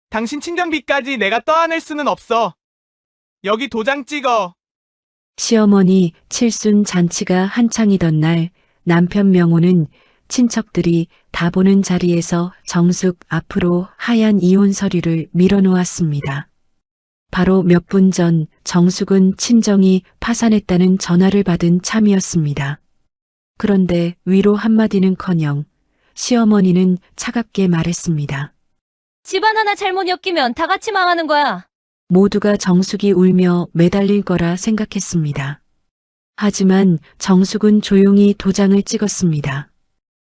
당신 친정비까지 내가 떠안을 수는 없어. 여기 도장 찍어. 시어머니 칠순 잔치가 한창이던 날 남편 명호는 친척들이 다 보는 자리에서 정숙 앞으로 하얀 이혼 서류를 밀어놓았습니다. 바로 몇 분 전 정숙은 친정이 파산했다는 전화를 받은 참이었습니다. 그런데 위로 한마디는커녕 시어머니는 차갑게 말했습니다. 집안 하나 잘못 엮이면 다 같이 망하는 거야. 모두가 정숙이 울며 매달릴 거라 생각했습니다. 하지만 정숙은 조용히 도장을 찍었습니다.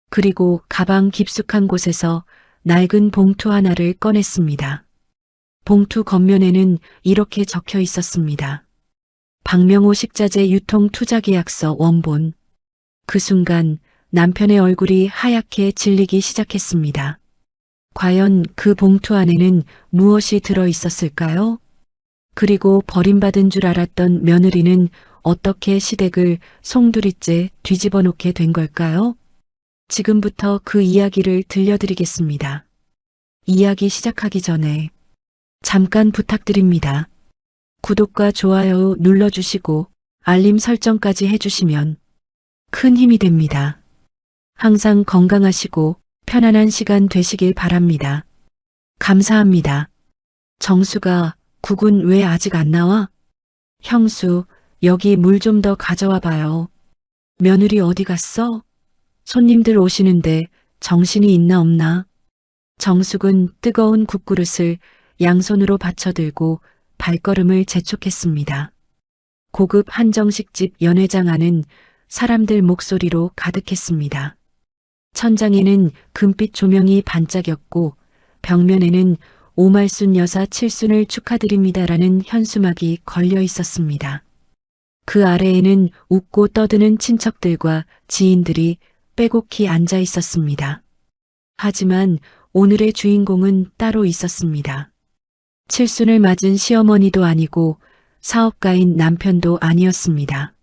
그리고 가방 깊숙한 곳에서 낡은 봉투 하나를 꺼냈습니다. 봉투 겉면에는 이렇게 적혀 있었습니다. 박명호 식자재 유통 투자계약서 원본. 그 순간 남편의 얼굴이 하얗게 질리기 시작했습니다. 과연 그 봉투 안에는 무엇이 들어 있었을까요? 그리고 버림받은 줄 알았던 며느리는 어떻게 시댁을 송두리째 뒤집어 놓게 된 걸까요? 지금부터 그 이야기를 들려드리겠습니다. 이야기 시작하기 전에 잠깐 부탁드립니다. 구독과 좋아요 눌러주시고 알림 설정까지 해주시면 큰 힘이 됩니다. 항상 건강하시고 편안한 시간 되시길 바랍니다. 감사합니다. 정수가 국은 왜 아직 안 나와? 형수, 여기 물 좀 더 가져와 봐요. 며느리 어디 갔어? 손님들 오시는데 정신이 있나 없나? 정숙은 뜨거운 국그릇을 양손으로 받쳐들고 발걸음을 재촉했습니다. 고급 한정식집 연회장 안은 사람들 목소리로 가득했습니다. 천장에는 금빛 조명이 반짝였고 벽면에는 오말순 여사 칠순을 축하드립니다라는 현수막이 걸려 있었습니다. 그 아래에는 웃고 떠드는 친척들과 지인들이 빼곡히 앉아 있었습니다. 하지만 오늘의 주인공은 따로 있었습니다. 칠순을 맞은 시어머니도 아니고 사업가인 남편도 아니었습니다.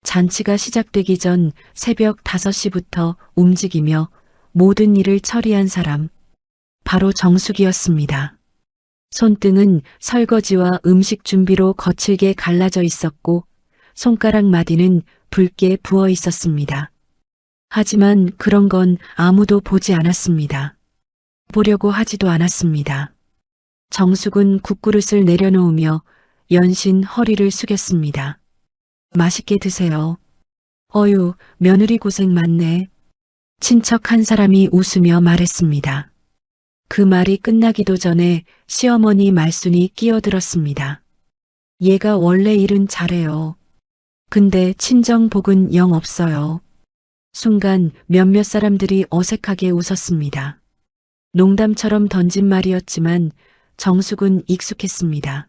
잔치가 시작되기 전 새벽 5시부터 움직이며 모든 일을 처리한 사람, 바로 정숙이었습니다. 손등은 설거지와 음식 준비로 거칠게 갈라져 있었고 손가락 마디는 붉게 부어 있었습니다. 하지만 그런 건 아무도 보지 않았습니다. 보려고 하지도 않았습니다. 정숙은 국그릇을 내려놓으며 연신 허리를 숙였습니다. 맛있게 드세요. 어휴, 며느리 고생 많네. 친척 한 사람이 웃으며 말했습니다. 그 말이 끝나기도 전에 시어머니 말순이 끼어들었습니다. 얘가 원래 일은 잘해요. 근데 친정복은 영 없어요. 순간 몇몇 사람들이 어색하게 웃었습니다. 농담처럼 던진 말이었지만 정숙은 익숙했습니다.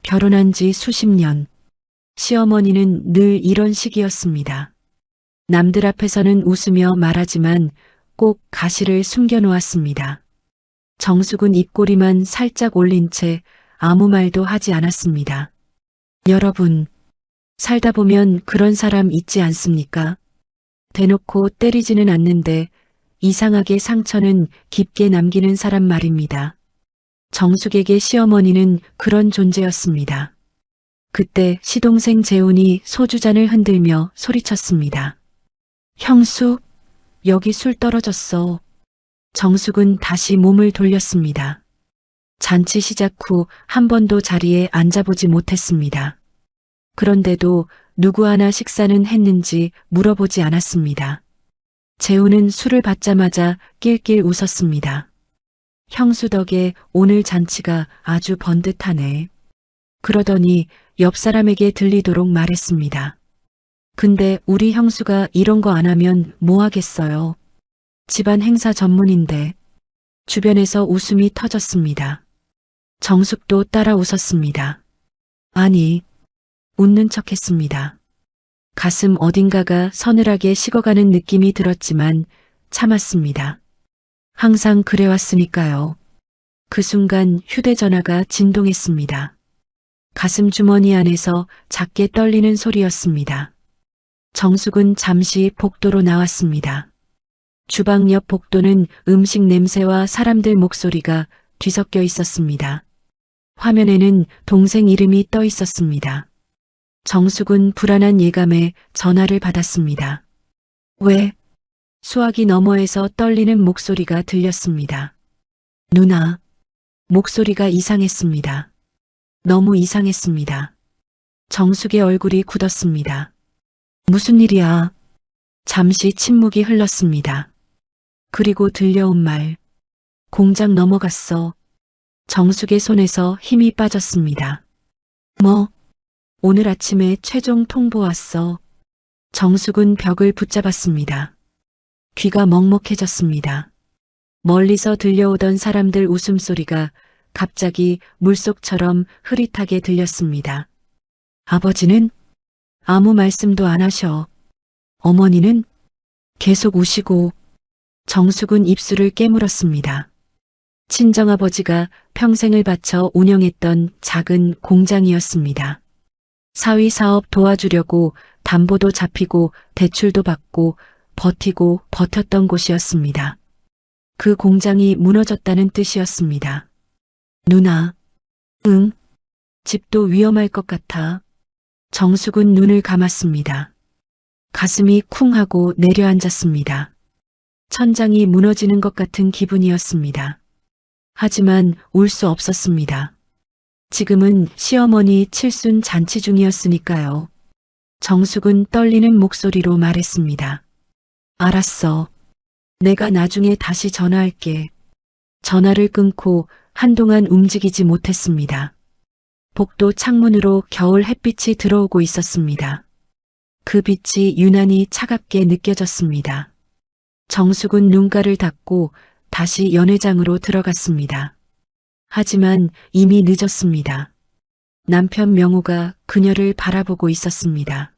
결혼한 지 수십 년. 시어머니는 늘 이런 식이었습니다. 남들 앞에서는 웃으며 말하지만 꼭 가시를 숨겨놓았습니다. 정숙은 입꼬리만 살짝 올린 채 아무 말도 하지 않았습니다. 여러분, 살다 보면 그런 사람 있지 않습니까? 대놓고 때리지는 않는데 이상하게 상처는 깊게 남기는 사람 말입니다. 정숙에게 시어머니는 그런 존재였습니다. 그때 시동생 재훈이 소주잔을 흔들며 소리쳤습니다. 형수, 여기 술 떨어졌어. 정숙은 다시 몸을 돌렸습니다. 잔치 시작 후 한 번도 자리에 앉아보지 못했습니다. 그런데도 누구 하나 식사는 했는지 물어보지 않았습니다. 재훈은 술을 받자마자 낄낄 웃었습니다. 형수 덕에 오늘 잔치가 아주 번듯하네. 그러더니 옆 사람에게 들리도록 말했습니다. 근데 우리 형수가 이런 거 안 하면 뭐 하겠어요. 집안 행사 전문인데. 주변에서 웃음이 터졌습니다. 정숙도 따라 웃었습니다. 아니, 웃는 척했습니다. 가슴 어딘가가 서늘하게 식어가는 느낌이 들었지만 참았습니다. 항상 그래왔으니까요. 그 순간 휴대전화가 진동했습니다. 가슴 주머니 안에서 작게 떨리는 소리였습니다. 정숙은 잠시 복도로 나왔습니다. 주방 옆 복도는 음식 냄새와 사람들 목소리가 뒤섞여 있었습니다. 화면에는 동생 이름이 떠 있었습니다. 정숙은 불안한 예감에 전화를 받았습니다. 왜? 수화기 너머에서 떨리는 목소리가 들렸습니다. 누나. 목소리가 이상했습니다. 너무 이상했습니다. 정숙의 얼굴이 굳었습니다. 무슨 일이야? 잠시 침묵이 흘렀습니다. 그리고 들려온 말. 공장 넘어갔어. 정숙의 손에서 힘이 빠졌습니다. 뭐? 오늘 아침에 최종 통보 왔어. 정숙은 벽을 붙잡았습니다. 귀가 먹먹해졌습니다. 멀리서 들려오던 사람들 웃음소리가 갑자기 물속처럼 흐릿하게 들렸습니다. 아버지는 아무 말씀도 안 하셔. 어머니는 계속 우시고. 정숙은 입술을 깨물었습니다. 친정아버지가 평생을 바쳐 운영했던 작은 공장이었습니다. 사위 사업 도와주려고 담보도 잡히고 대출도 받고 버티고 버텼던 곳이었습니다. 그 공장이 무너졌다는 뜻이었습니다. 누나. 응. 집도 위험할 것 같아. 정숙은 눈을 감았습니다. 가슴이 쿵 하고 내려앉았습니다. 천장이 무너지는 것 같은 기분이었습니다. 하지만 울 수 없었습니다. 지금은 시어머니 칠순 잔치 중이었으니까요. 정숙은 떨리는 목소리로 말했습니다. 알았어. 내가 나중에 다시 전화할게. 전화를 끊고 한동안 움직이지 못했습니다. 복도 창문으로 겨울 햇빛이 들어오고 있었습니다. 그 빛이 유난히 차갑게 느껴졌습니다. 정숙은 눈가를 닫고 다시 연회장으로 들어갔습니다. 하지만 이미 늦었습니다. 남편 명호가 그녀를 바라보고 있었습니다.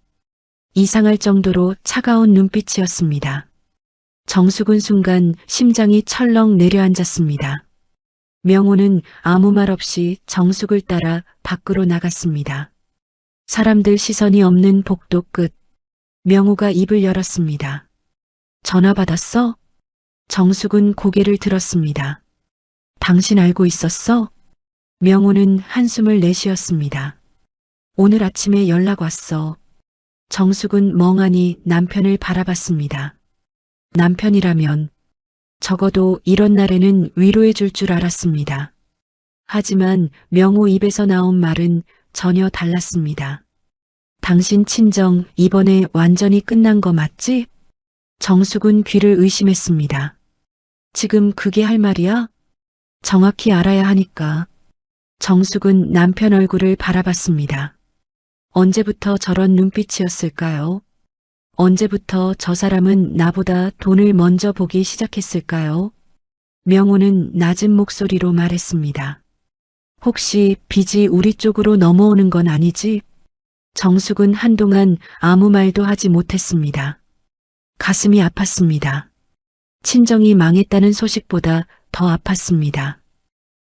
이상할 정도로 차가운 눈빛이었습니다. 정숙은 순간 심장이 철렁 내려앉았습니다. 명호는 아무 말 없이 정숙을 따라 밖으로 나갔습니다. 사람들 시선이 없는 복도 끝. 명호가 입을 열었습니다. 전화 받았어? 정숙은 고개를 들었습니다. 당신 알고 있었어? 명호는 한숨을 내쉬었습니다. 오늘 아침에 연락 왔어. 정숙은 멍하니 남편을 바라봤습니다. 남편이라면 적어도 이런 날에는 위로해 줄 줄 알았습니다. 하지만 명호 입에서 나온 말은 전혀 달랐습니다. 당신 친정 이번에 완전히 끝난 거 맞지? 정숙은 귀를 의심했습니다. 지금 그게 할 말이야? 정확히 알아야 하니까. 정숙은 남편 얼굴을 바라봤습니다. 언제부터 저런 눈빛이었을까요? 언제부터 저 사람은 나보다 돈을 먼저 보기 시작했을까요? 명호는 낮은 목소리로 말했습니다. 혹시 빚이 우리 쪽으로 넘어오는 건 아니지? 정숙은 한동안 아무 말도 하지 못했습니다. 가슴이 아팠습니다. 친정이 망했다는 소식보다 더 아팠습니다.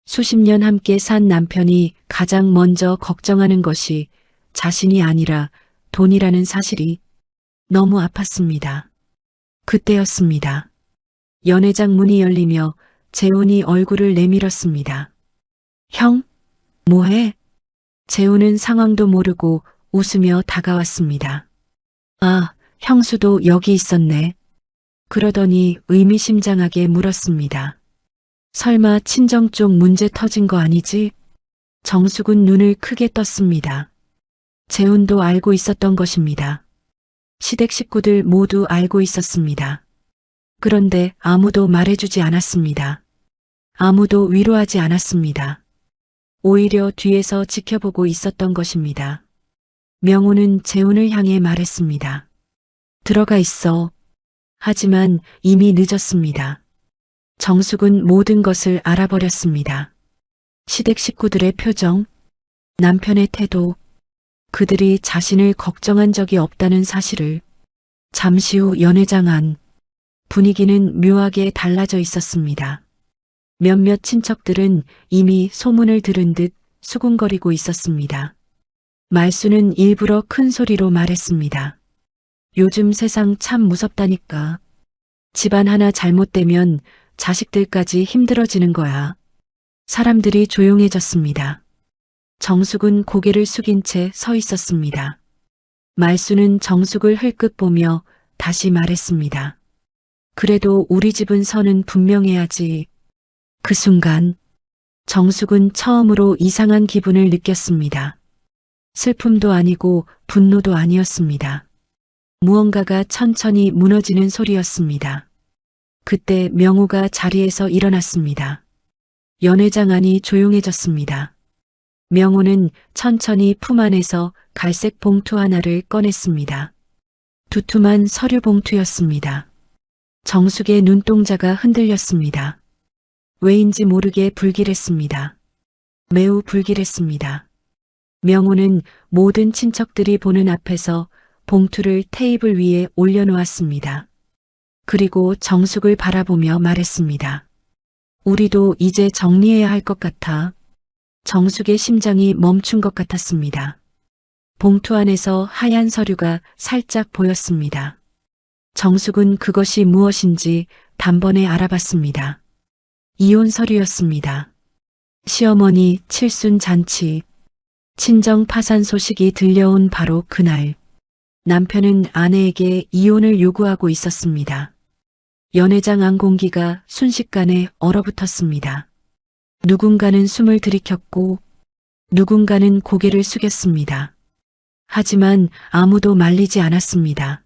수십 년 함께 산 남편이 가장 먼저 걱정하는 것이 자신이 아니라 돈이라는 사실이 너무 아팠습니다. 그때였습니다. 연회장 문이 열리며 재훈이 얼굴을 내밀었습니다. 형? 뭐해? 재훈은 상황도 모르고 웃으며 다가왔습니다. 아, 형수도 여기 있었네. 그러더니 의미심장하게 물었습니다. 설마 친정 쪽 문제 터진 거 아니지? 정숙은 눈을 크게 떴습니다. 재훈도 알고 있었던 것입니다. 시댁 식구들 모두 알고 있었습니다. 그런데 아무도 말해주지 않았습니다. 아무도 위로하지 않았습니다. 오히려 뒤에서 지켜보고 있었던 것입니다. 명호는 재훈을 향해 말했습니다. 들어가 있어. 하지만 이미 늦었습니다. 정숙은 모든 것을 알아버렸습니다. 시댁 식구들의 표정, 남편의 태도, 그들이 자신을 걱정한 적이 없다는 사실을. 잠시 후 연회장 안, 분위기는 묘하게 달라져 있었습니다. 몇몇 친척들은 이미 소문을 들은 듯 수군거리고 있었습니다. 말수는 일부러 큰 소리로 말했습니다. 요즘 세상 참 무섭다니까. 집안 하나 잘못되면 자식들까지 힘들어지는 거야. 사람들이 조용해졌습니다. 정숙은 고개를 숙인 채 서 있었습니다. 말수는 정숙을 흘끗 보며 다시 말했습니다. 그래도 우리 집은 선은 분명해야지. 그 순간 정숙은 처음으로 이상한 기분을 느꼈습니다. 슬픔도 아니고 분노도 아니었습니다. 무언가가 천천히 무너지는 소리였습니다. 그때 명호가 자리에서 일어났습니다. 연회장 안이 조용해졌습니다. 명호는 천천히 품 안에서 갈색 봉투 하나를 꺼냈습니다. 두툼한 서류 봉투였습니다. 정숙의 눈동자가 흔들렸습니다. 왜인지 모르게 불길했습니다. 매우 불길했습니다. 명호는 모든 친척들이 보는 앞에서 봉투를 테이블 위에 올려놓았습니다. 그리고 정숙을 바라보며 말했습니다. 우리도 이제 정리해야 할 것 같아. 정숙의 심장이 멈춘 것 같았습니다. 봉투 안에서 하얀 서류가 살짝 보였습니다. 정숙은 그것이 무엇인지 단번에 알아봤습니다. 이혼 서류였습니다. 시어머니 칠순 잔치, 친정 파산 소식이 들려온 바로 그날, 남편은 아내에게 이혼을 요구하고 있었습니다. 연회장 안 공기가 순식간에 얼어붙었습니다. 누군가는 숨을 들이켰고 누군가는 고개를 숙였습니다. 하지만 아무도 말리지 않았습니다.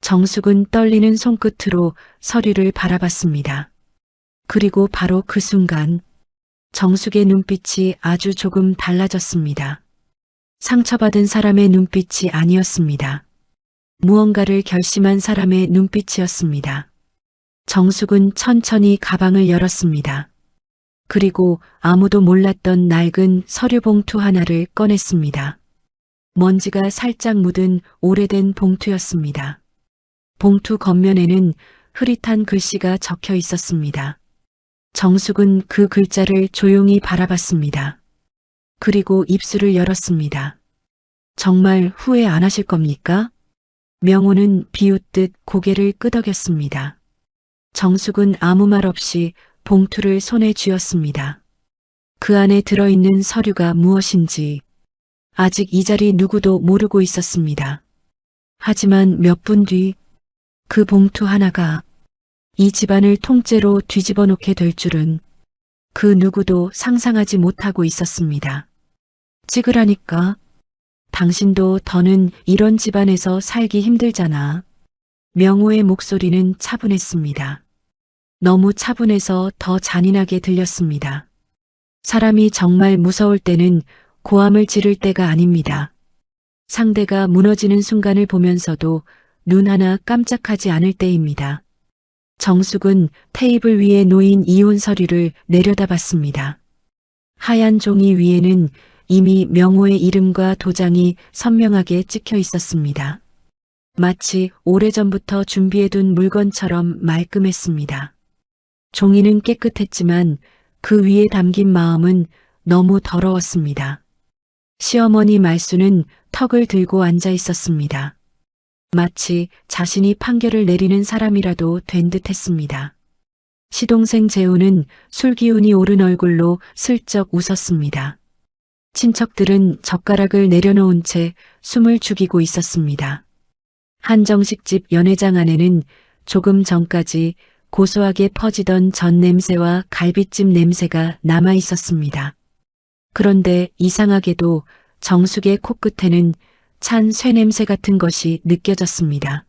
정숙은 떨리는 손끝으로 서류를 바라봤습니다. 그리고 바로 그 순간 정숙의 눈빛이 아주 조금 달라졌습니다. 상처받은 사람의 눈빛이 아니었습니다. 무언가를 결심한 사람의 눈빛이었습니다. 정숙은 천천히 가방을 열었습니다. 그리고 아무도 몰랐던 낡은 서류 봉투 하나를 꺼냈습니다. 먼지가 살짝 묻은 오래된 봉투였습니다. 봉투 겉면에는 흐릿한 글씨가 적혀 있었습니다. 정숙은 그 글자를 조용히 바라봤습니다. 그리고 입술을 열었습니다. 정말 후회 안 하실 겁니까? 명호는 비웃듯 고개를 끄덕였습니다. 정숙은 아무 말 없이 봉투를 손에 쥐었습니다. 그 안에 들어있는 서류가 무엇인지 아직 이 자리 누구도 모르고 있었습니다. 하지만 몇 분 뒤 그 봉투 하나가 이 집안을 통째로 뒤집어 놓게 될 줄은 그 누구도 상상하지 못하고 있었습니다. 찍으라니까. 당신도 더는 이런 집안에서 살기 힘들잖아. 명호의 목소리는 차분했습니다. 너무 차분해서 더 잔인하게 들렸습니다. 사람이 정말 무서울 때는 고함을 지를 때가 아닙니다. 상대가 무너지는 순간을 보면서도 눈 하나 깜짝하지 않을 때입니다. 정숙은 테이블 위에 놓인 이혼 서류를 내려다봤습니다. 하얀 종이 위에는 이미 명호의 이름과 도장이 선명하게 찍혀 있었습니다. 마치 오래전부터 준비해둔 물건처럼 말끔했습니다. 종이는 깨끗했지만 그 위에 담긴 마음은 너무 더러웠습니다. 시어머니 말수는 턱을 들고 앉아 있었습니다. 마치 자신이 판결을 내리는 사람이라도 된 듯했습니다. 시동생 재우는 술기운이 오른 얼굴로 슬쩍 웃었습니다. 친척들은 젓가락을 내려놓은 채 숨을 죽이고 있었습니다. 한정식 집 연회장 안에는 조금 전까지 고소하게 퍼지던 전 냄새와 갈비찜 냄새가 남아 있었습니다. 그런데 이상하게도 정숙의 코끝에는 찬 쇠냄새 같은 것이 느껴졌습니다.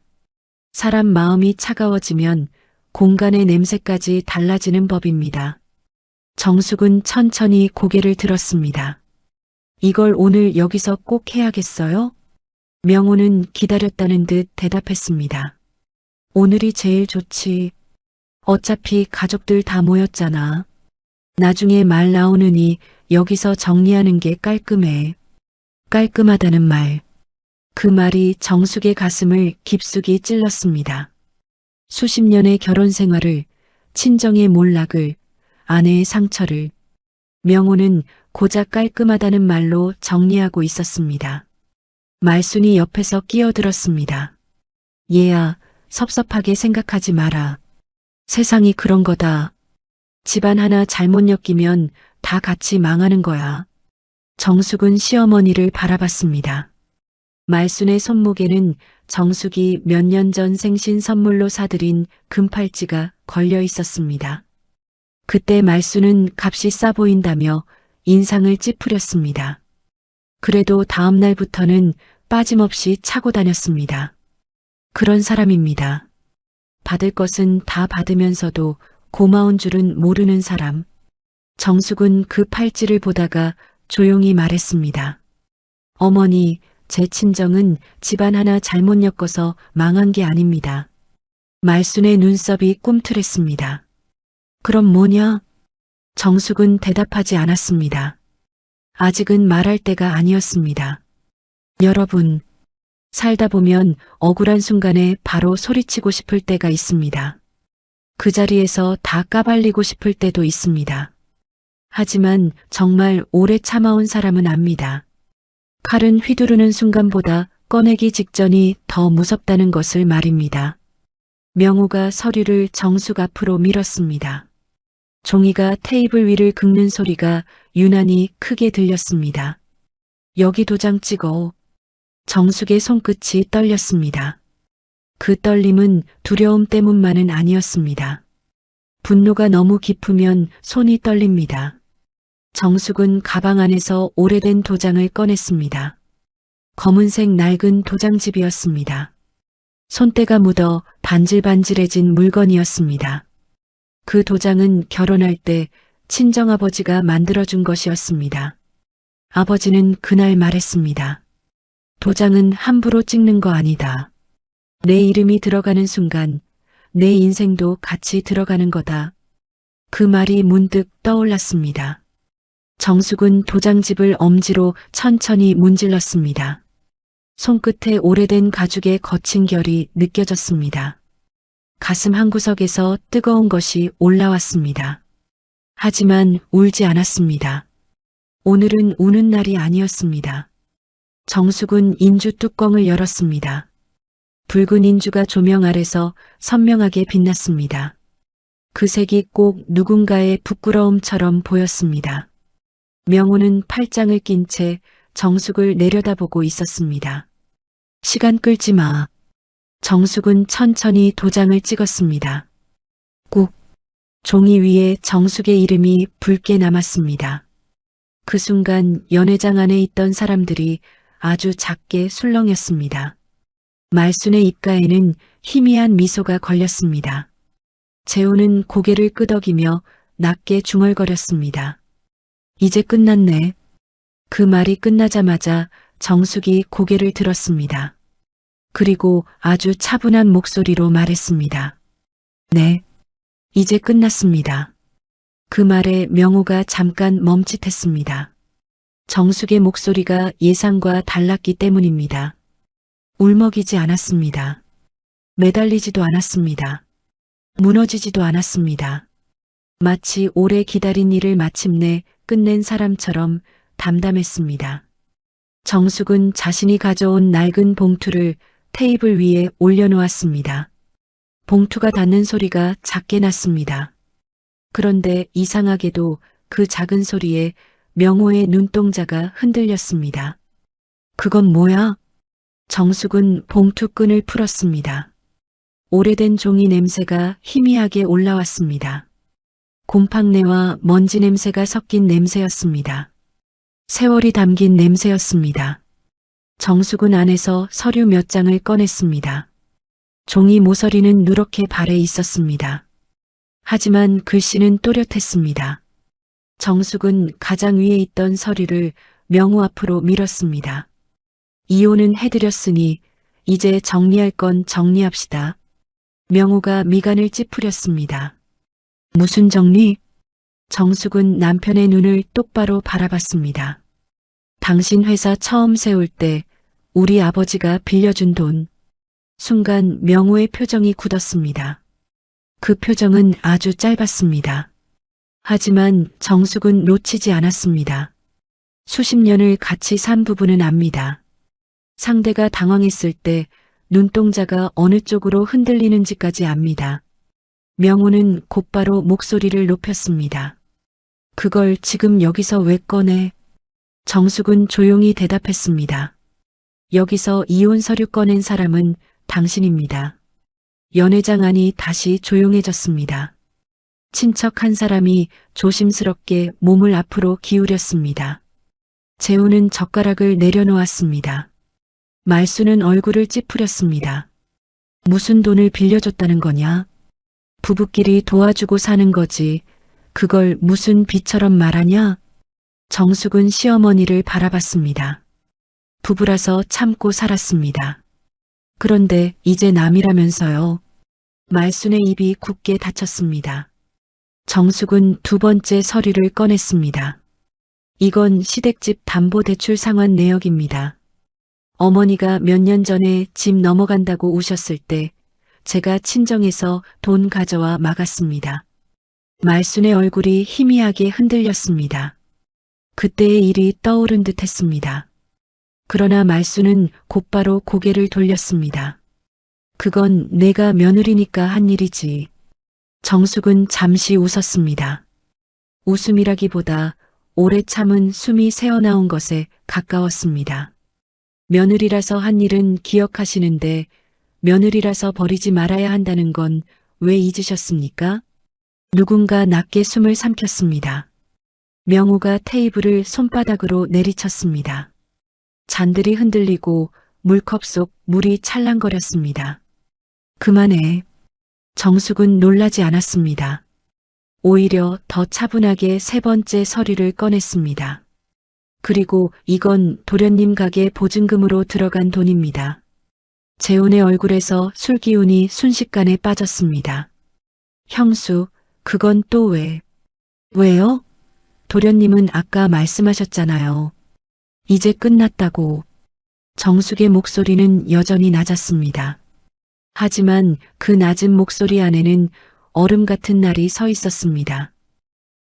사람 마음이 차가워지면 공간의 냄새까지 달라지는 법입니다. 정숙은 천천히 고개를 들었습니다. 이걸 오늘 여기서 꼭 해야겠어요? 명호는 기다렸다는 듯 대답했습니다. 오늘이 제일 좋지. 어차피 가족들 다 모였잖아. 나중에 말 나오느니 여기서 정리하는 게 깔끔해. 깔끔하다는 말. 그 말이 정숙의 가슴을 깊숙이 찔렀습니다. 수십 년의 결혼 생활을, 친정의 몰락을, 아내의 상처를 명호는 고작 깔끔하다는 말로 정리하고 있었습니다. 말순이 옆에서 끼어들었습니다. 얘야, 섭섭하게 생각하지 마라. 세상이 그런 거다. 집안 하나 잘못 엮이면 다 같이 망하는 거야. 정숙은 시어머니를 바라봤습니다. 말순의 손목에는 정숙이 몇 년 전 생신 선물로 사들인 금팔찌가 걸려 있었습니다. 그때 말순은 값이 싸 보인다며 인상을 찌푸렸습니다. 그래도 다음 날부터는 빠짐없이 차고 다녔습니다. 그런 사람입니다. 받을 것은 다 받으면서도 고마운 줄은 모르는 사람. 정숙은 그 팔찌를 보다가 조용히 말했습니다. 어머니, 제 친정은 집안 하나 잘못 엮어서 망한 게 아닙니다. 말순의 눈썹이 꿈틀했습니다. 그럼 뭐냐? 정숙은 대답하지 않았습니다. 아직은 말할 때가 아니었습니다. 여러분, 살다 보면 억울한 순간에 바로 소리치고 싶을 때가 있습니다. 그 자리에서 다 까발리고 싶을 때도 있습니다. 하지만 정말 오래 참아온 사람은 압니다. 칼은 휘두르는 순간보다 꺼내기 직전이 더 무섭다는 것을 말입니다. 명호가 서류를 정숙 앞으로 밀었습니다. 종이가 테이블 위를 긁는 소리가 유난히 크게 들렸습니다. 여기 도장 찍어. 정숙의 손끝이 떨렸습니다. 그 떨림은 두려움 때문만은 아니었습니다. 분노가 너무 깊으면 손이 떨립니다. 정숙은 가방 안에서 오래된 도장을 꺼냈습니다. 검은색 낡은 도장집이었습니다. 손때가 묻어 반질반질해진 물건이었습니다. 그 도장은 결혼할 때 친정아버지가 만들어준 것이었습니다. 아버지는 그날 말했습니다. 도장은 함부로 찍는 거 아니다. 내 이름이 들어가는 순간 내 인생도 같이 들어가는 거다. 그 말이 문득 떠올랐습니다. 정숙은 도장집을 엄지로 천천히 문질렀습니다. 손끝에 오래된 가죽의 거친 결이 느껴졌습니다. 가슴 한구석에서 뜨거운 것이 올라왔습니다. 하지만 울지 않았습니다. 오늘은 우는 날이 아니었습니다. 정숙은 인주 뚜껑을 열었습니다. 붉은 인주가 조명 아래서 선명하게 빛났습니다. 그 색이 꼭 누군가의 부끄러움처럼 보였습니다. 명호는 팔짱을 낀 채 정숙을 내려다보고 있었습니다. 시간 끌지 마. 정숙은 천천히 도장을 찍었습니다. 꾹. 종이 위에 정숙의 이름이 붉게 남았습니다. 그 순간 연회장 안에 있던 사람들이 아주 작게 술렁였습니다. 말순의 입가에는 희미한 미소가 걸렸습니다. 재호는 고개를 끄덕이며 낮게 중얼거렸습니다. 이제 끝났네. 그 말이 끝나자마자 정숙이 고개를 들었습니다. 그리고 아주 차분한 목소리로 말했습니다. 네, 이제 끝났습니다. 그 말에 명호가 잠깐 멈칫했습니다. 정숙의 목소리가 예상과 달랐기 때문입니다. 울먹이지 않았습니다. 매달리지도 않았습니다. 무너지지도 않았습니다. 마치 오래 기다린 일을 마침내 끝낸 사람처럼 담담했습니다. 정숙은 자신이 가져온 낡은 봉투를 테이블 위에 올려놓았습니다. 봉투가 닿는 소리가 작게 났습니다. 그런데 이상하게도 그 작은 소리에 명호의 눈동자가 흔들렸습니다. 그건 뭐야? 정숙은 봉투 끈을 풀었습니다. 오래된 종이 냄새가 희미하게 올라왔습니다. 곰팡내와 먼지 냄새가 섞인 냄새였습니다. 세월이 담긴 냄새였습니다. 정숙은 안에서 서류 몇 장을 꺼냈습니다. 종이 모서리는 누렇게 발해 있었습니다. 하지만 글씨는 또렷했습니다. 정숙은 가장 위에 있던 서류를 명호 앞으로 밀었습니다. 이혼은 해드렸으니 이제 정리할 건 정리합시다. 명호가 미간을 찌푸렸습니다. 무슨 정리? 정숙은 남편의 눈을 똑바로 바라봤습니다. 당신 회사 처음 세울 때 우리 아버지가 빌려준 돈. 순간 명호의 표정이 굳었습니다. 그 표정은 아주 짧았습니다. 하지만 정숙은 놓치지 않았습니다. 수십 년을 같이 산 부부는 압니다. 상대가 당황했을 때 눈동자가 어느 쪽으로 흔들리는지까지 압니다. 명호는 곧바로 목소리를 높였습니다. 그걸 지금 여기서 왜 꺼내? 정숙은 조용히 대답했습니다. 여기서 이혼 서류 꺼낸 사람은 당신입니다. 연회장 안이 다시 조용해졌습니다. 친척 한 사람이 조심스럽게 몸을 앞으로 기울였습니다. 재우는 젓가락을 내려놓았습니다. 말수는 얼굴을 찌푸렸습니다. 무슨 돈을 빌려줬다는 거냐? 부부끼리 도와주고 사는 거지. 그걸 무슨 빚처럼 말하냐? 정숙은 시어머니를 바라봤습니다. 부부라서 참고 살았습니다. 그런데 이제 남이라면서요. 말순의 입이 굳게 닫혔습니다. 정숙은 두 번째 서류를 꺼냈습니다. 이건 시댁집 담보대출 상환 내역입니다. 어머니가 몇 년 전에 집 넘어간다고 우셨을 때 제가 친정에서 돈 가져와 막았습니다. 말순의 얼굴이 희미하게 흔들렸습니다. 그때의 일이 떠오른 듯 했습니다. 그러나 말순은 곧바로 고개를 돌렸습니다. 그건 내가 며느리니까 한 일이지. 정숙은 잠시 웃었습니다. 웃음이라기보다 오래 참은 숨이 새어나온 것에 가까웠습니다. 며느리라서 한 일은 기억하시는데 며느리라서 버리지 말아야 한다는 건 왜 잊으셨습니까? 누군가 낮게 숨을 삼켰습니다. 명호가 테이블을 손바닥으로 내리쳤습니다. 잔들이 흔들리고 물컵 속 물이 찰랑거렸습니다. 그만해. 정숙은 놀라지 않았습니다. 오히려 더 차분하게 세 번째 서류를 꺼냈습니다. 그리고 이건 도련님 가게 보증금으로 들어간 돈입니다. 재훈의 얼굴에서 술기운이 순식간에 빠졌습니다. 형수, 그건 또 왜? 왜요? 도련님은 아까 말씀하셨잖아요. 이제 끝났다고. 정숙의 목소리는 여전히 낮았습니다. 하지만 그 낮은 목소리 안에는 얼음 같은 날이 서 있었습니다.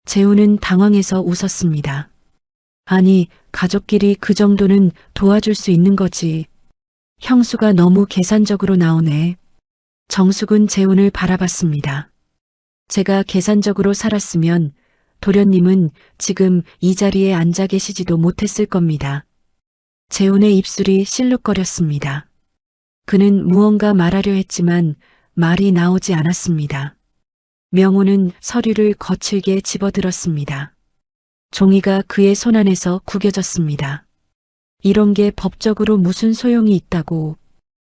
재훈은 당황해서 웃었습니다. 아니, 가족끼리 그 정도는 도와줄 수 있는 거지. 형수가 너무 계산적으로 나오네. 정숙은 재훈을 바라봤습니다. 제가 계산적으로 살았으면 도련님은 지금 이 자리에 앉아 계시지도 못했을 겁니다. 재훈의 입술이 실룩거렸습니다. 그는 무언가 말하려 했지만 말이 나오지 않았습니다. 명호는 서류를 거칠게 집어들었습니다. 종이가 그의 손 안에서 구겨졌습니다. 이런 게 법적으로 무슨 소용이 있다고.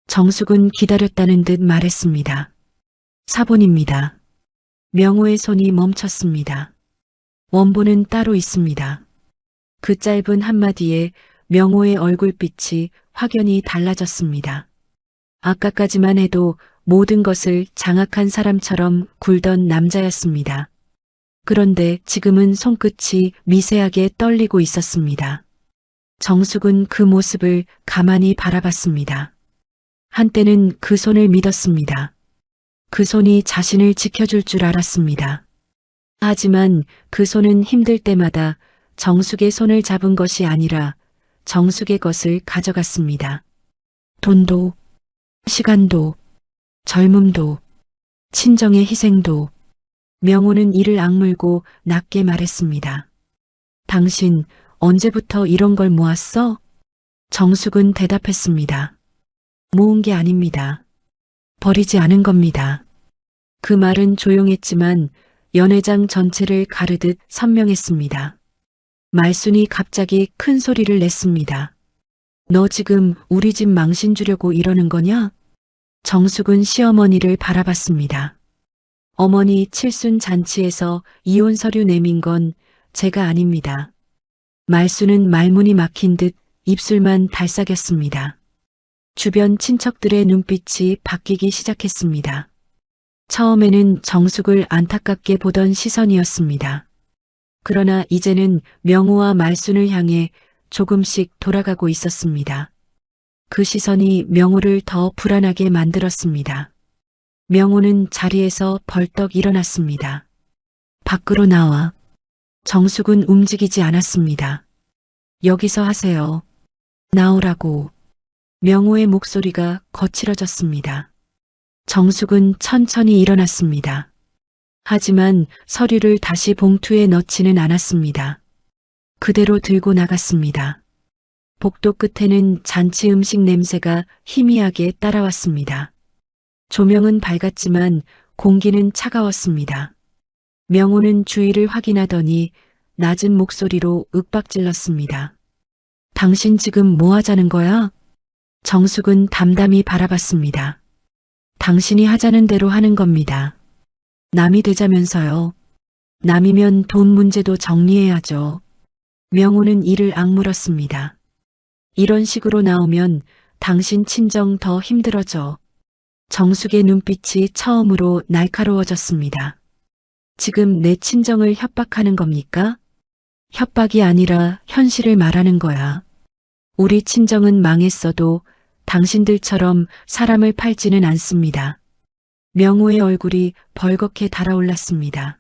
정숙은 기다렸다는 듯 말했습니다. 사본입니다. 명호의 손이 멈췄습니다. 원본은 따로 있습니다. 그 짧은 한마디에 명호의 얼굴빛이 확연히 달라졌습니다. 아까까지만 해도 모든 것을 장악한 사람처럼 굴던 남자였습니다. 그런데 지금은 손끝이 미세하게 떨리고 있었습니다. 정숙은 그 모습을 가만히 바라봤습니다. 한때는 그 손을 믿었습니다. 그 손이 자신을 지켜줄 줄 알았습니다. 하지만 그 손은 힘들 때마다 정숙의 손을 잡은 것이 아니라 정숙의 것을 가져갔습니다. 돈도, 시간도, 젊음도, 친정의 희생도. 명호는 이를 악물고 낮게 말했습니다. 당신 언제부터 이런 걸 모았어? 정숙은 대답했습니다. 모은 게 아닙니다. 버리지 않은 겁니다. 그 말은 조용했지만 연회장 전체를 가르듯 선명했습니다. 말순이 갑자기 큰 소리를 냈습니다. 너 지금 우리 집 망신 주려고 이러는 거냐? 정숙은 시어머니를 바라봤습니다. 어머니 칠순 잔치에서 이혼 서류 내민 건 제가 아닙니다. 말순은 말문이 막힌 듯 입술만 달싹였습니다. 주변 친척들의 눈빛이 바뀌기 시작했습니다. 처음에는 정숙을 안타깝게 보던 시선이었습니다. 그러나 이제는 명호와 말순을 향해 조금씩 돌아가고 있었습니다. 그 시선이 명호를 더 불안하게 만들었습니다. 명호는 자리에서 벌떡 일어났습니다. 밖으로 나와. 정숙은 움직이지 않았습니다. 여기서 하세요. 나오라고. 명호의 목소리가 거칠어졌습니다. 정숙은 천천히 일어났습니다. 하지만 서류를 다시 봉투에 넣지는 않았습니다. 그대로 들고 나갔습니다. 복도 끝에는 잔치 음식 냄새가 희미하게 따라왔습니다. 조명은 밝았지만 공기는 차가웠습니다. 명호는 주위를 확인하더니 낮은 목소리로 윽박질렀습니다. 당신 지금 뭐 하자는 거야? 정숙은 담담히 바라봤습니다. 당신이 하자는 대로 하는 겁니다. 남이 되자면서요. 남이면 돈 문제도 정리해야죠. 명호는 이를 악물었습니다. 이런 식으로 나오면 당신 친정 더 힘들어져. 정숙의 눈빛이 처음으로 날카로워졌습니다. 지금 내 친정을 협박하는 겁니까? 협박이 아니라 현실을 말하는 거야. 우리 친정은 망했어도 당신들처럼 사람을 팔지는 않습니다. 명호의 얼굴이 벌겋게 달아올랐습니다.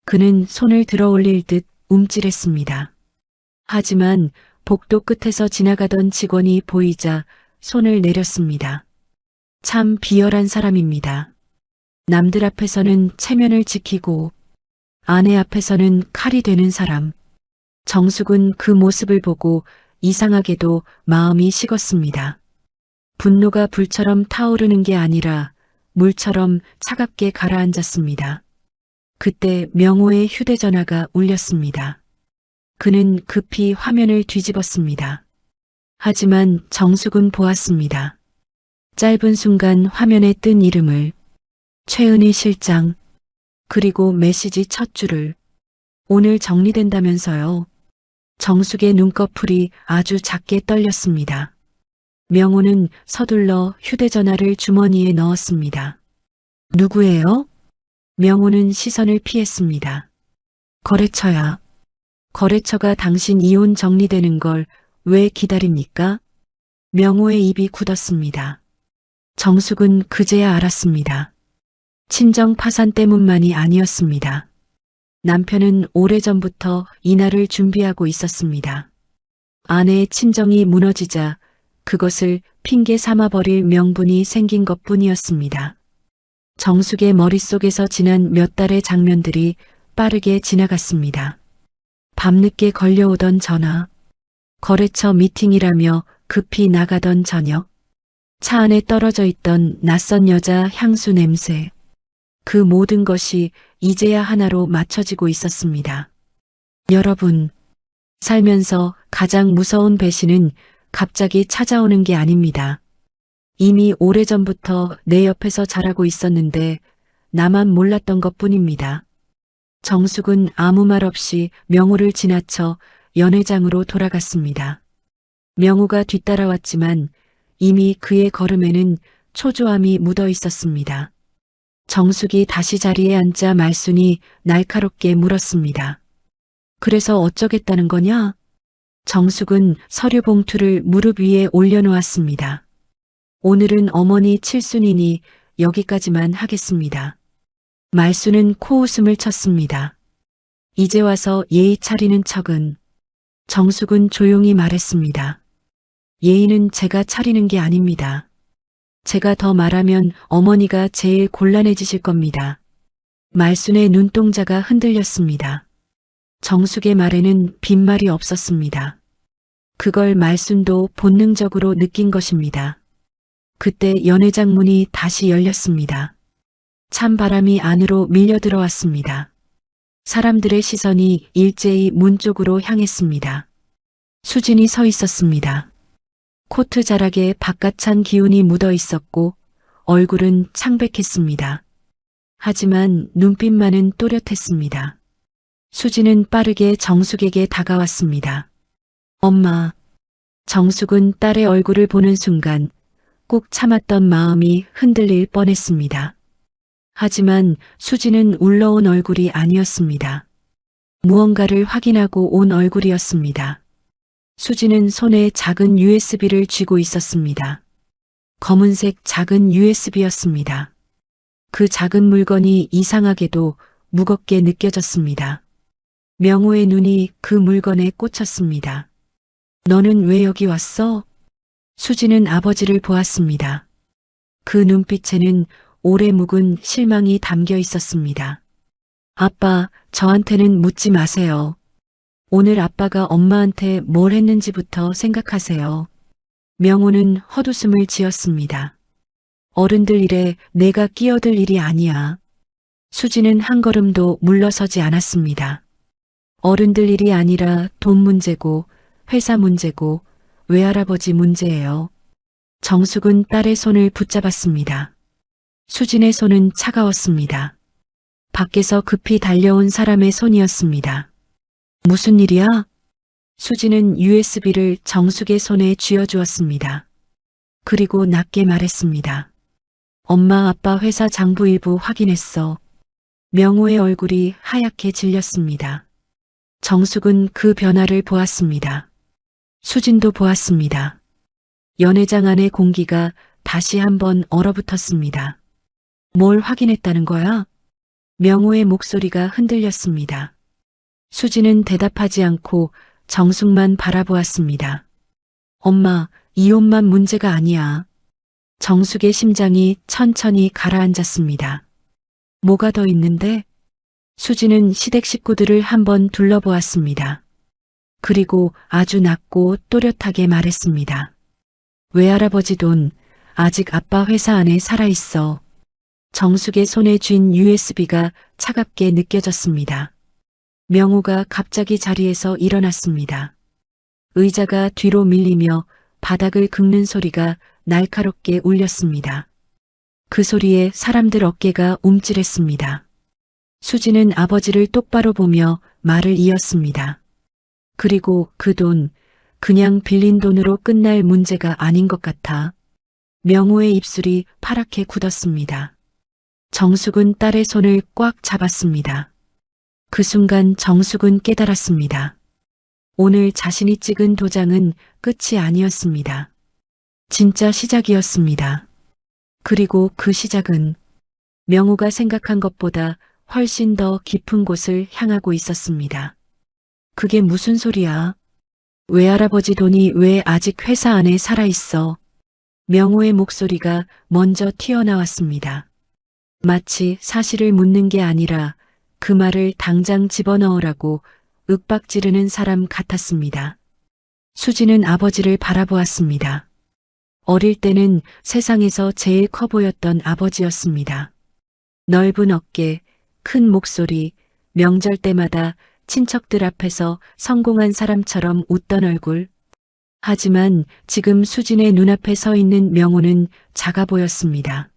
그는 손을 들어 올릴 듯 움찔했습니다. 하지만 복도 끝에서 지나가던 직원이 보이자 손을 내렸습니다. 참 비열한 사람입니다. 남들 앞에서는 체면을 지키고 아내 앞에서는 칼이 되는 사람. 정숙은 그 모습을 보고 이상하게도 마음이 식었습니다. 분노가 불처럼 타오르는 게 아니라 물처럼 차갑게 가라앉았습니다. 그때 명호의 휴대전화가 울렸습니다. 그는 급히 화면을 뒤집었습니다. 하지만 정숙은 보았습니다. 짧은 순간 화면에 뜬 이름을 최은희 실장, 그리고 메시지 첫 줄을 오늘 정리된다면서요. 정숙의 눈꺼풀이 아주 작게 떨렸습니다. 명호는 서둘러 휴대전화를 주머니에 넣었습니다. 누구예요? 명호는 시선을 피했습니다. 거래처야. 거래처가 당신 이혼 정리되는 걸 왜 기다립니까? 명호의 입이 굳었습니다. 정숙은 그제야 알았습니다. 친정 파산 때문만이 아니었습니다. 남편은 오래전부터 이날을 준비하고 있었습니다. 아내의 친정이 무너지자 그것을 핑계 삼아버릴 명분이 생긴 것뿐이었습니다. 정숙의 머릿속에서 지난 몇 달의 장면들이 빠르게 지나갔습니다. 밤늦게 걸려오던 전화, 거래처 미팅이라며 급히 나가던 저녁, 차 안에 떨어져 있던 낯선 여자 향수 냄새, 그 모든 것이 이제야 하나로 맞춰지고 있었습니다. 여러분, 살면서 가장 무서운 배신은 갑자기 찾아오는 게 아닙니다. 이미 오래전부터 내 옆에서 자라고 있었는데 나만 몰랐던 것뿐입니다. 정숙은 아무 말 없이 명호를 지나쳐 연회장으로 돌아갔습니다. 명호가 뒤따라왔지만 이미 그의 걸음에는 초조함이 묻어 있었습니다. 정숙이 다시 자리에 앉자 말순이 날카롭게 물었습니다. 그래서 어쩌겠다는 거냐? 정숙은 서류 봉투를 무릎 위에 올려놓았습니다. 오늘은 어머니 칠순이니 여기까지만 하겠습니다. 말순은 코웃음을 쳤습니다. 이제 와서 예의 차리는 척은. 정숙은 조용히 말했습니다. 예의는 제가 차리는 게 아닙니다. 제가 더 말하면 어머니가 제일 곤란해지실 겁니다. 말순의 눈동자가 흔들렸습니다. 정숙의 말에는 빈말이 없었습니다. 그걸 말순도 본능적으로 느낀 것입니다. 그때 연회장 문이 다시 열렸습니다. 찬 바람이 안으로 밀려 들어왔습니다. 사람들의 시선이 일제히 문 쪽으로 향했습니다. 수진이 서 있었습니다. 코트 자락에 바깥찬 기운이 묻어 있었고 얼굴은 창백했습니다. 하지만 눈빛만은 또렷했습니다. 수진은 빠르게 정숙에게 다가왔습니다. 엄마. 정숙은 딸의 얼굴을 보는 순간 꾹 참았던 마음이 흔들릴 뻔했습니다. 하지만 수진은 울러온 얼굴이 아니었습니다. 무언가를 확인하고 온 얼굴이었습니다. 수진은 손에 작은 USB를 쥐고 있었습니다. 검은색 작은 USB였습니다. 그 작은 물건이 이상하게도 무겁게 느껴졌습니다. 명호의 눈이 그 물건에 꽂혔습니다. 너는 왜 여기 왔어? 수진은 아버지를 보았습니다. 그 눈빛에는 오래 묵은 실망이 담겨 있었습니다. 아빠, 저한테는 묻지 마세요. 오늘 아빠가 엄마한테 뭘 했는지부터 생각하세요. 명호는 헛웃음을 지었습니다. 어른들 일에 내가 끼어들 일이 아니야. 수지는 한 걸음도 물러서지 않았습니다. 어른들 일이 아니라 돈 문제고 회사 문제고 외할아버지 문제예요. 정숙은 딸의 손을 붙잡았습니다. 수진의 손은 차가웠습니다. 밖에서 급히 달려온 사람의 손이었습니다. 무슨 일이야? 수진은 USB를 정숙의 손에 쥐어주었습니다. 그리고 낮게 말했습니다. 엄마 아빠 회사 장부 일부 확인했어. 명호의 얼굴이 하얗게 질렸습니다. 정숙은 그 변화를 보았습니다. 수진도 보았습니다. 연회장 안의 공기가 다시 한번 얼어붙었습니다. 뭘 확인했다는 거야? 명호의 목소리가 흔들렸습니다. 수진은 대답하지 않고 정숙만 바라보았습니다. 엄마, 이혼만 문제가 아니야. 정숙의 심장이 천천히 가라앉았습니다. 뭐가 더 있는데? 수진은 시댁 식구들을 한번 둘러보았습니다. 그리고 아주 낮고 또렷하게 말했습니다. 외할아버지 돈 아직 아빠 회사 안에 살아있어. 정숙의 손에 쥔 USB가 차갑게 느껴졌습니다. 명호가 갑자기 자리에서 일어났습니다. 의자가 뒤로 밀리며 바닥을 긁는 소리가 날카롭게 울렸습니다. 그 소리에 사람들 어깨가 움찔했습니다. 수지는 아버지를 똑바로 보며 말을 이었습니다. 그리고 그 돈, 그냥 빌린 돈으로 끝날 문제가 아닌 것 같아. 명호의 입술이 파랗게 굳었습니다. 정숙은 딸의 손을 꽉 잡았습니다. 그 순간 정숙은 깨달았습니다. 오늘 자신이 찍은 도장은 끝이 아니었습니다. 진짜 시작이었습니다. 그리고 그 시작은 명호가 생각한 것보다 훨씬 더 깊은 곳을 향하고 있었습니다. 그게 무슨 소리야? 외할아버지 돈이 왜 아직 회사 안에 살아있어? 명호의 목소리가 먼저 튀어나왔습니다. 마치 사실을 묻는 게 아니라 그 말을 당장 집어넣으라고 윽박지르는 사람 같았습니다. 수지는 아버지를 바라보았습니다. 어릴 때는 세상에서 제일 커 보였던 아버지였습니다. 넓은 어깨, 큰 목소리, 명절 때마다 친척들 앞에서 성공한 사람처럼 웃던 얼굴. 하지만 지금 수진의 눈앞에 서 있는 명호는 작아 보였습니다.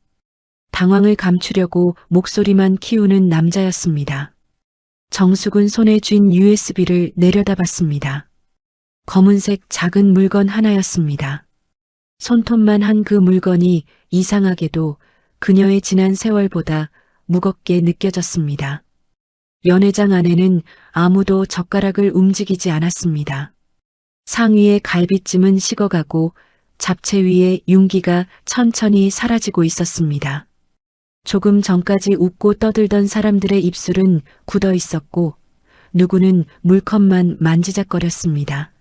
당황을 감추려고 목소리만 키우는 남자였습니다. 정숙은 손에 쥔 USB를 내려다봤습니다. 검은색 작은 물건 하나였습니다. 손톱만 한 그 물건이 이상하게도 그녀의 지난 세월보다 무겁게 느껴졌습니다. 연회장 안에는 아무도 젓가락을 움직이지 않았습니다. 상위의 갈비찜은 식어가고 잡채 위에 윤기가 천천히 사라지고 있었습니다. 조금 전까지 웃고 떠들던 사람들의 입술은 굳어 있었고 누구는 물컵만 만지작거렸습니다.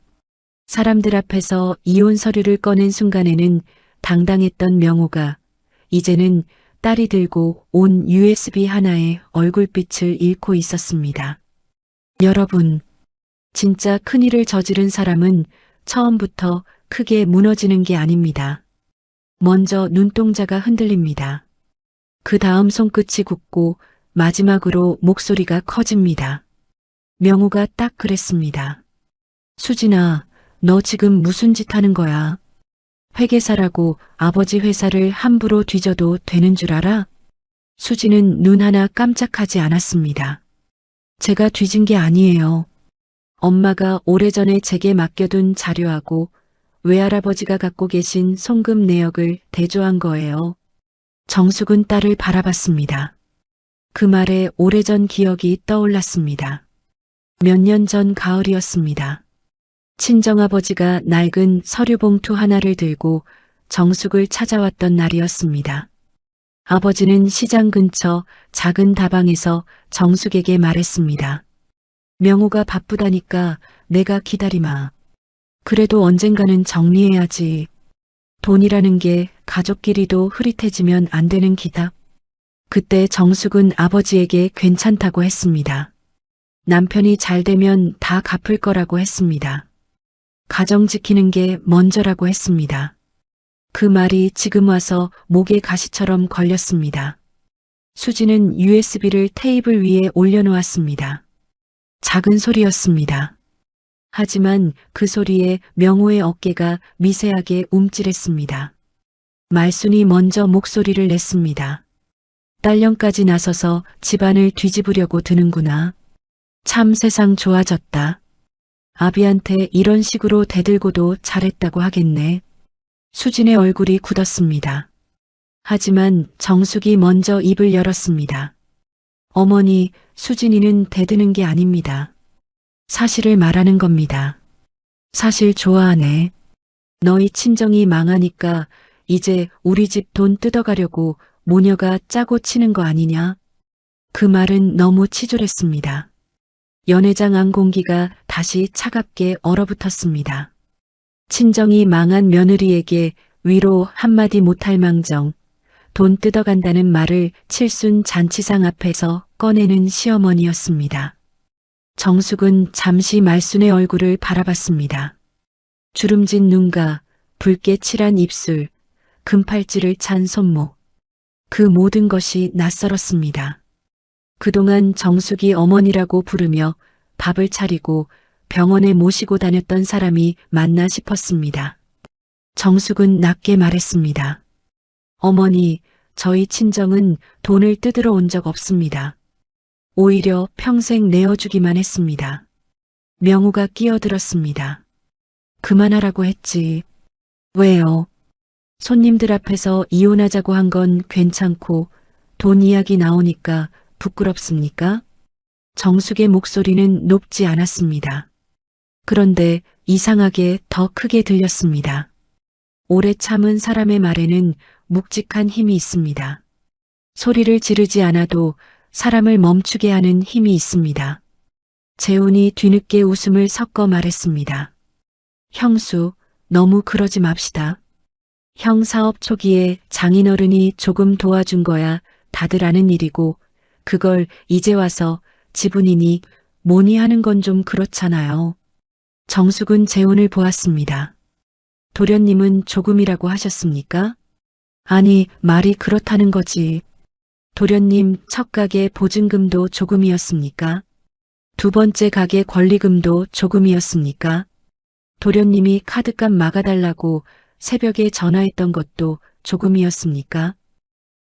사람들 앞에서 이혼 서류를 꺼낸 순간에는 당당했던 명호가 이제는 딸이 들고 온 USB 하나에 얼굴빛을 잃고 있었습니다. 여러분, 진짜 큰일을 저지른 사람은 처음부터 크게 무너지는 게 아닙니다. 먼저 눈동자가 흔들립니다. 그 다음 손끝이 굳고 마지막으로 목소리가 커집니다. 명호가 딱 그랬습니다. 수진아, 너 지금 무슨 짓 하는 거야? 회계사라고 아버지 회사를 함부로 뒤져도 되는 줄 알아? 수진은 눈 하나 깜짝하지 않았습니다. 제가 뒤진 게 아니에요. 엄마가 오래전에 제게 맡겨둔 자료하고 외할아버지가 갖고 계신 송금 내역을 대조한 거예요. 정숙은 딸을 바라봤습니다. 그 말에 오래전 기억이 떠올랐습니다. 몇 년 전 가을이었습니다. 친정아버지가 낡은 서류 봉투 하나를 들고 정숙을 찾아왔던 날이었습니다. 아버지는 시장 근처 작은 다방에서 정숙에게 말했습니다. 명호가 바쁘다니까 내가 기다리마. 그래도 언젠가는 정리해야지. 돈이라는 게 가족끼리도 흐릿해지면 안 되는 기답. 그때 정숙은 아버지에게 괜찮다고 했습니다. 남편이 잘 되면 다 갚을 거라고 했습니다. 가정 지키는 게 먼저라고 했습니다. 그 말이 지금 와서 목에 가시처럼 걸렸습니다. 수지는 USB를 테이블 위에 올려놓았습니다. 작은 소리였습니다. 하지만 그 소리에 명호의 어깨가 미세하게 움찔했습니다. 말순이 먼저 목소리를 냈습니다. 딸년까지 나서서 집안을 뒤집으려고 드는구나. 참 세상 좋아졌다. 아비한테 이런 식으로 대들고도 잘했다고 하겠네. 수진의 얼굴이 굳었습니다. 하지만 정숙이 먼저 입을 열었습니다. 어머니, 수진이는 대드는 게 아닙니다. 사실을 말하는 겁니다. 사실 좋아하네. 너희 친정이 망하니까 이제 우리 집 돈 뜯어가려고 모녀가 짜고 치는 거 아니냐? 그 말은 너무 치졸했습니다. 연회장 안 공기가 다시 차갑게 얼어붙었습니다. 친정이 망한 며느리에게 위로 한마디 못할 망정, 돈 뜯어간다는 말을 칠순 잔치상 앞에서 꺼내는 시어머니였습니다. 정숙은 잠시 말순의 얼굴을 바라봤습니다. 주름진 눈과 붉게 칠한 입술, 금팔찌를 찬 손목. 그 모든 것이 낯설었습니다. 그동안 정숙이 어머니라고 부르며 밥을 차리고 병원에 모시고 다녔던 사람이 맞나 싶었습니다. 정숙은 낮게 말했습니다. 어머니, 저희 친정은 돈을 뜯으러 온 적 없습니다. 오히려 평생 내어주기만 했습니다. 명호가 끼어들었습니다. 그만하라고 했지. 왜요? 손님들 앞에서 이혼하자고 한 건 괜찮고 돈 이야기 나오니까 부끄럽습니까? 정숙의 목소리는 높지 않았습니다. 그런데 이상하게 더 크게 들렸습니다. 오래 참은 사람의 말에는 묵직한 힘이 있습니다. 소리를 지르지 않아도 사람을 멈추게 하는 힘이 있습니다. 재훈이 뒤늦게 웃음을 섞어 말했습니다. 형수, 너무 그러지 맙시다. 형 사업 초기에 장인어른이 조금 도와준 거야 다들 아는 일이고 그걸 이제 와서 지분이니 뭐니 하는 건 좀 그렇잖아요. 정숙은 재훈을 보았습니다. 도련님은 조금이라고 하셨습니까? 아니, 말이 그렇다는 거지. 도련님 첫 가게 보증금도 조금이었습니까? 두 번째 가게 권리금도 조금이었습니까? 도련님이 카드값 막아달라고 새벽에 전화했던 것도 조금이었습니까?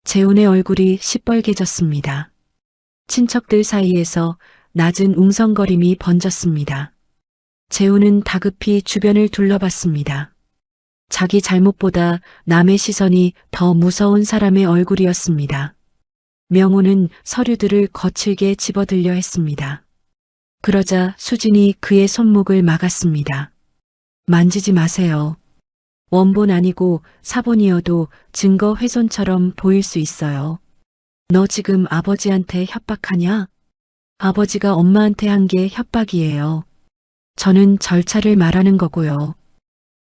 재훈의 얼굴이 시뻘개졌습니다. 친척들 사이에서 낮은 웅성거림이 번졌습니다. 재훈은 다급히 주변을 둘러봤습니다. 자기 잘못보다 남의 시선이 더 무서운 사람의 얼굴이었습니다. 명호는 서류들을 거칠게 집어들려 했습니다. 그러자 수진이 그의 손목을 막았습니다. 만지지 마세요. 원본 아니고 사본이어도 증거 훼손처럼 보일 수 있어요. 너 지금 아버지한테 협박하냐? 아버지가 엄마한테 한 게 협박이에요. 저는 절차를 말하는 거고요.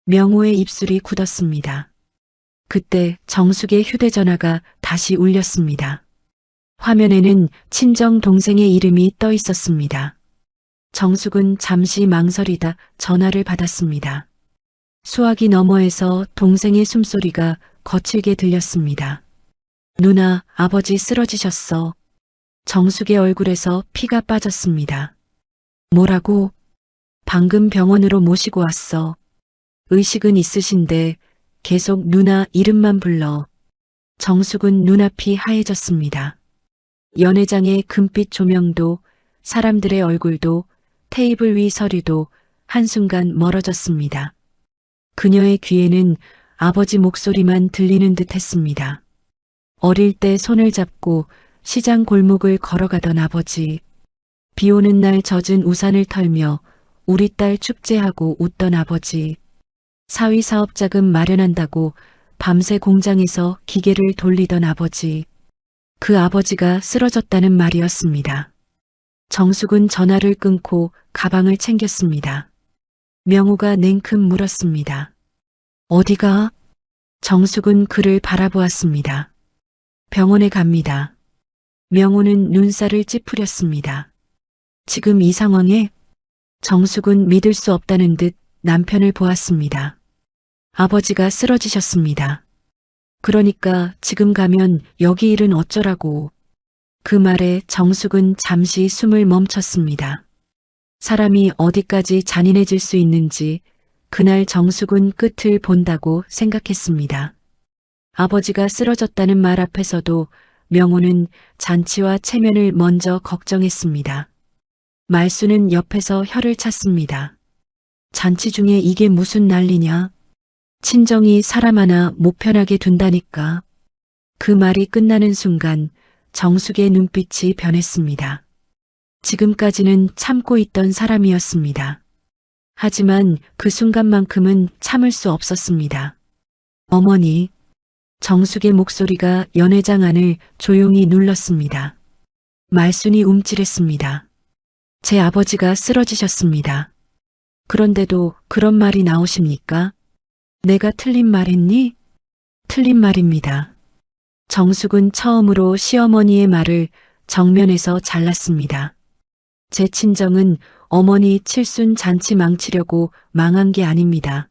명호의 입술이 굳었습니다. 그때 정숙의 휴대전화가 다시 울렸습니다. 화면에는 친정 동생의 이름이 떠 있었습니다. 정숙은 잠시 망설이다 전화를 받았습니다. 수화기 너머에서 동생의 숨소리가 거칠게 들렸습니다. 누나, 아버지 쓰러지셨어. 정숙의 얼굴에서 피가 빠졌습니다. 뭐라고? 방금 병원으로 모시고 왔어. 의식은 있으신데 계속 누나 이름만 불러. 정숙은 눈앞이 하얘졌습니다. 연회장의 금빛 조명도 사람들의 얼굴도 테이블 위 서류도 한순간 멀어졌습니다. 그녀의 귀에는 아버지 목소리만 들리는 듯 했습니다. 어릴 때 손을 잡고 시장 골목을 걸어가던 아버지, 비 오는 날 젖은 우산을 털며 우리 딸 축제하고 웃던 아버지, 사위 사업 자금 마련한다고 밤새 공장에서 기계를 돌리던 아버지, 그 아버지가 쓰러졌다는 말이었습니다. 정숙은 전화를 끊고 가방을 챙겼습니다. 명호가 냉큼 물었습니다. 어디가? 정숙은 그를 바라보았습니다. 병원에 갑니다. 명호는 눈살을 찌푸렸습니다. 지금 이 상황에 정숙은 믿을 수 없다는 듯 남편을 보았습니다. 아버지가 쓰러지셨습니다. 그러니까 지금 가면 여기 일은 어쩌라고. 그 말에 정숙은 잠시 숨을 멈췄습니다. 사람이 어디까지 잔인해질 수 있는지 그날 정숙은 끝을 본다고 생각했습니다. 아버지가 쓰러졌다는 말 앞에서도 명호는 잔치와 체면을 먼저 걱정했습니다. 말수는 옆에서 혀를 찼습니다. 잔치 중에 이게 무슨 난리냐? 친정이 사람 하나 못 편하게 둔다니까. 그 말이 끝나는 순간 정숙의 눈빛이 변했습니다. 지금까지는 참고 있던 사람이었습니다. 하지만 그 순간만큼은 참을 수 없었습니다. 어머니, 정숙의 목소리가 연회장 안을 조용히 눌렀습니다. 말순이 움찔했습니다. 제 아버지가 쓰러지셨습니다. 그런데도 그런 말이 나오십니까? 내가 틀린 말했니? 틀린 말입니다. 정숙은 처음으로 시어머니의 말을 정면에서 잘랐습니다. 제 친정은 어머니 칠순 잔치 망치려고 망한 게 아닙니다.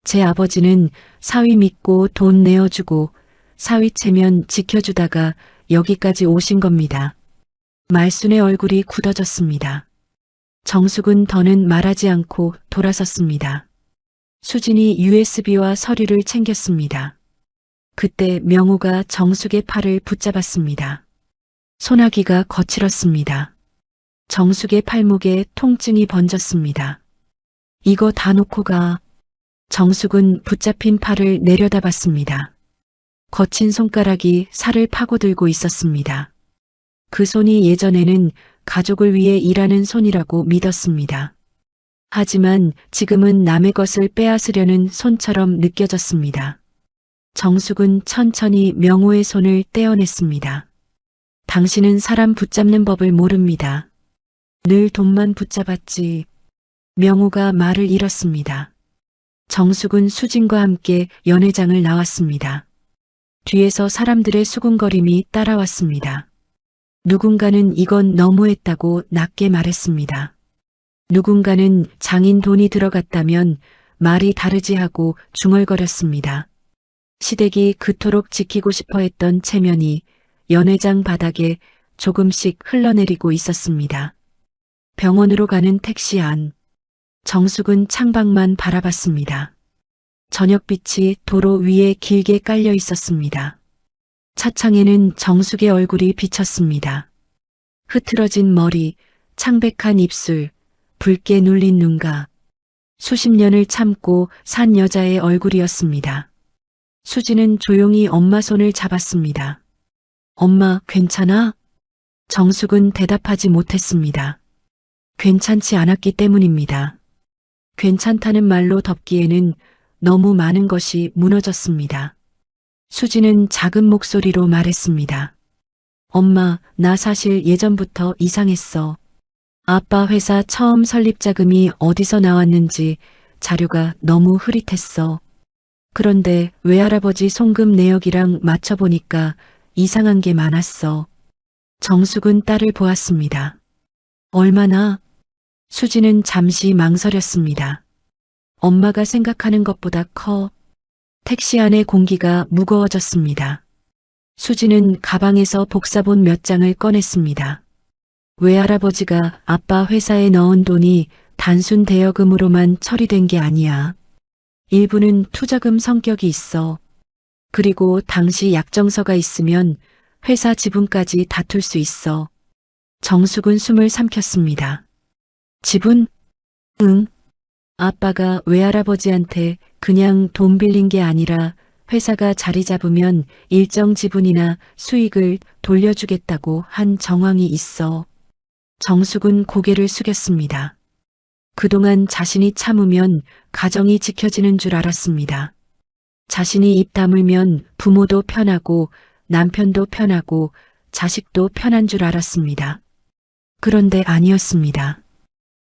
제 아버지는 사위 믿고 돈 내어주고 사위 체면 지켜주다가 여기까지 오신 겁니다. 말순의 얼굴이 굳어졌습니다. 정숙은 더는 말하지 않고 돌아섰습니다. 수진이 USB와 서류를 챙겼습니다. 그때 명호가 정숙의 팔을 붙잡았습니다. 소나기가 거칠었습니다. 정숙의 팔목에 통증이 번졌습니다. 이거 다 놓고 가. 정숙은 붙잡힌 팔을 내려다봤습니다. 거친 손가락이 살을 파고들고 있었습니다. 그 손이 예전에는 가족을 위해 일하는 손이라고 믿었습니다. 하지만 지금은 남의 것을 빼앗으려는 손처럼 느껴졌습니다. 정숙은 천천히 명호의 손을 떼어냈습니다. 당신은 사람 붙잡는 법을 모릅니다. 늘 돈만 붙잡았지. 명호가 말을 잃었습니다. 정숙은 수진과 함께 연회장을 나왔습니다. 뒤에서 사람들의 수군거림이 따라왔습니다. 누군가는 이건 너무했다고 낮게 말했습니다. 누군가는 장인 돈이 들어갔다면 말이 다르지 하고 중얼거렸습니다. 시댁이 그토록 지키고 싶어 했던 체면이 연회장 바닥에 조금씩 흘러내리고 있었습니다. 병원으로 가는 택시 안. 정숙은 창밖만 바라봤습니다. 저녁빛이 도로 위에 길게 깔려 있었습니다. 차창에는 정숙의 얼굴이 비쳤습니다. 흐트러진 머리, 창백한 입술, 붉게 눌린 눈가. 수십 년을 참고 산 여자의 얼굴이었습니다. 수지는 조용히 엄마 손을 잡았습니다. 엄마, 괜찮아? 정숙은 대답하지 못했습니다. 괜찮지 않았기 때문입니다. 괜찮다는 말로 덮기에는 너무 많은 것이 무너졌습니다. 수지는 작은 목소리로 말했습니다. 엄마, 나 사실 예전부터 이상했어. 아빠 회사 처음 설립 자금이 어디서 나왔는지 자료가 너무 흐릿했어. 그런데 외할아버지 송금 내역이랑 맞춰보니까 이상한 게 많았어. 정숙은 딸을 보았습니다. 얼마나? 수지는 잠시 망설였습니다. 엄마가 생각하는 것보다 커. 택시 안의 공기가 무거워졌습니다. 수지는 가방에서 복사본 몇 장을 꺼냈습니다. 외할아버지가 아빠 회사에 넣은 돈이 단순 대여금으로만 처리된 게 아니야. 일부는 투자금 성격이 있어. 그리고 당시 약정서가 있으면 회사 지분까지 다툴 수 있어. 정숙은 숨을 삼켰습니다. 지분? 응. 아빠가 외할아버지한테 그냥 돈 빌린 게 아니라 회사가 자리 잡으면 일정 지분이나 수익을 돌려주겠다고 한 정황이 있어. 정숙은 고개를 숙였습니다. 그동안 자신이 참으면 가정이 지켜지는 줄 알았습니다. 자신이 입 다물면 부모도 편하고 남편도 편하고 자식도 편한 줄 알았습니다. 그런데 아니었습니다.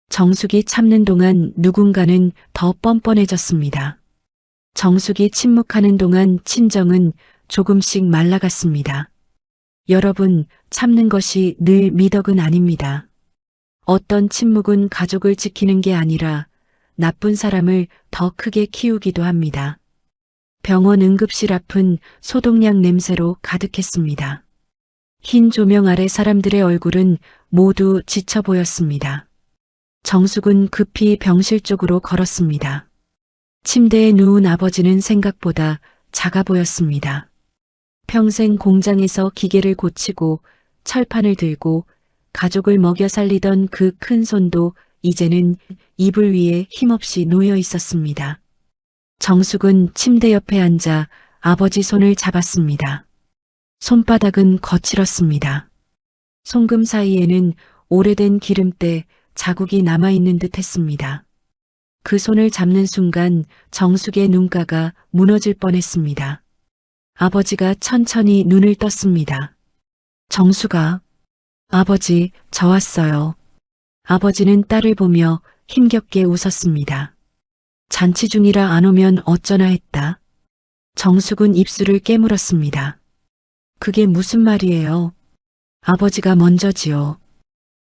정숙이 참는 동안 누군가는 더 뻔뻔해졌습니다. 정숙이 침묵하는 동안 친정은 조금씩 말라갔습니다. 여러분, 참는 것이 늘 미덕은 아닙니다. 어떤 침묵은 가족을 지키는 게 아니라 나쁜 사람을 더 크게 키우기도 합니다. 병원 응급실 앞은 소독약 냄새로 가득했습니다. 흰 조명 아래 사람들의 얼굴은 모두 지쳐 보였습니다. 정숙은 급히 병실 쪽으로 걸었습니다. 침대에 누운 아버지는 생각보다 작아 보였습니다. 평생 공장에서 기계를 고치고 철판을 들고 가족을 먹여 살리던 그 큰 손도 이제는 이불 위에 힘없이 놓여 있었습니다. 정숙은 침대 옆에 앉아 아버지 손을 잡았습니다. 손바닥은 거칠었습니다. 송금 사이에는 오래된 기름때 자국이 남아있는 듯 했습니다. 그 손을 잡는 순간 정숙의 눈가가 무너질 뻔했습니다. 아버지가 천천히 눈을 떴습니다. 정숙아, 아버지, 저 왔어요. 아버지는 딸을 보며 힘겹게 웃었습니다. 잔치 중이라 안 오면 어쩌나 했다. 정숙은 입술을 깨물었습니다. 그게 무슨 말이에요? 아버지가 먼저지요.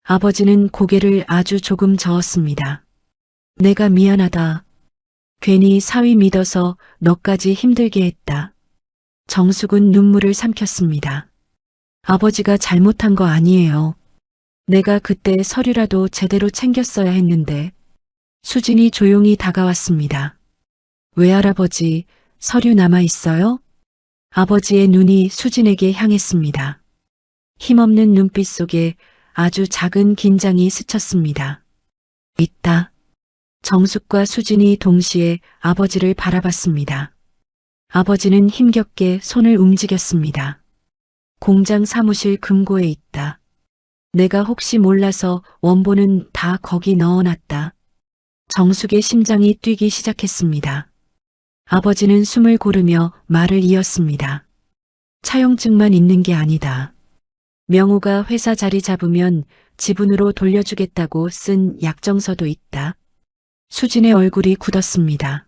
아버지는 고개를 아주 조금 저었습니다. 내가 미안하다. 괜히 사위 믿어서 너까지 힘들게 했다. 정숙은 눈물을 삼켰습니다. 아버지가 잘못한 거 아니에요. 내가 그때 서류라도 제대로 챙겼어야 했는데. 수진이 조용히 다가왔습니다. 외할아버지, 서류 남아있어요? 아버지의 눈이 수진에게 향했습니다. 힘없는 눈빛 속에 아주 작은 긴장이 스쳤습니다. 있다. 정숙과 수진이 동시에 아버지를 바라봤습니다. 아버지는 힘겹게 손을 움직였습니다. 공장 사무실 금고에 있다. 내가 혹시 몰라서 원본은 다 거기 넣어놨다. 정숙의 심장이 뛰기 시작했습니다. 아버지는 숨을 고르며 말을 이었습니다. 차용증만 있는 게 아니다. 명호가 회사 자리 잡으면 지분으로 돌려주겠다고 쓴 약정서도 있다. 수진의 얼굴이 굳었습니다.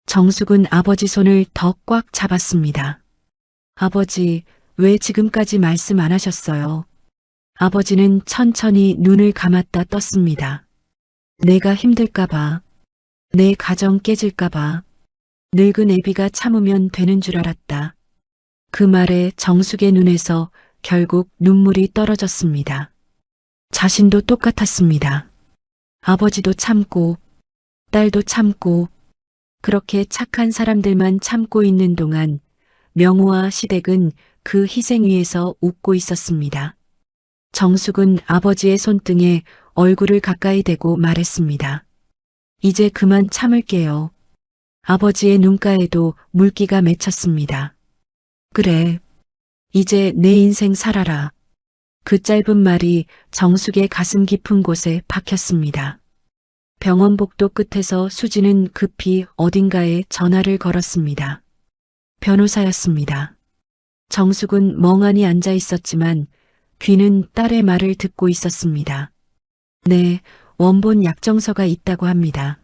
정숙은 아버지 손을 더 꽉 잡았습니다. 아버지, 왜 지금까지 말씀 안 하셨어요? 아버지는 천천히 눈을 감았다 떴습니다. 내가 힘들까봐, 내 가정 깨질까봐, 늙은 애비가 참으면 되는 줄 알았다. 그 말에 정숙의 눈에서 결국 눈물이 떨어졌습니다. 자신도 똑같았습니다. 아버지도 참고, 딸도 참고, 그렇게 착한 사람들만 참고 있는 동안 명호와 시댁은 그 희생 위에서 웃고 있었습니다. 정숙은 아버지의 손등에 얼굴을 가까이 대고 말했습니다. 이제 그만 참을게요. 아버지의 눈가에도 물기가 맺혔습니다. 그래. 이제 내 인생 살아라. 그 짧은 말이 정숙의 가슴 깊은 곳에 박혔습니다. 병원 복도 끝에서 수지는 급히 어딘가에 전화를 걸었습니다. 변호사였습니다. 정숙은 멍하니 앉아 있었지만 귀는 딸의 말을 듣고 있었습니다. 네, 원본 약정서가 있다고 합니다.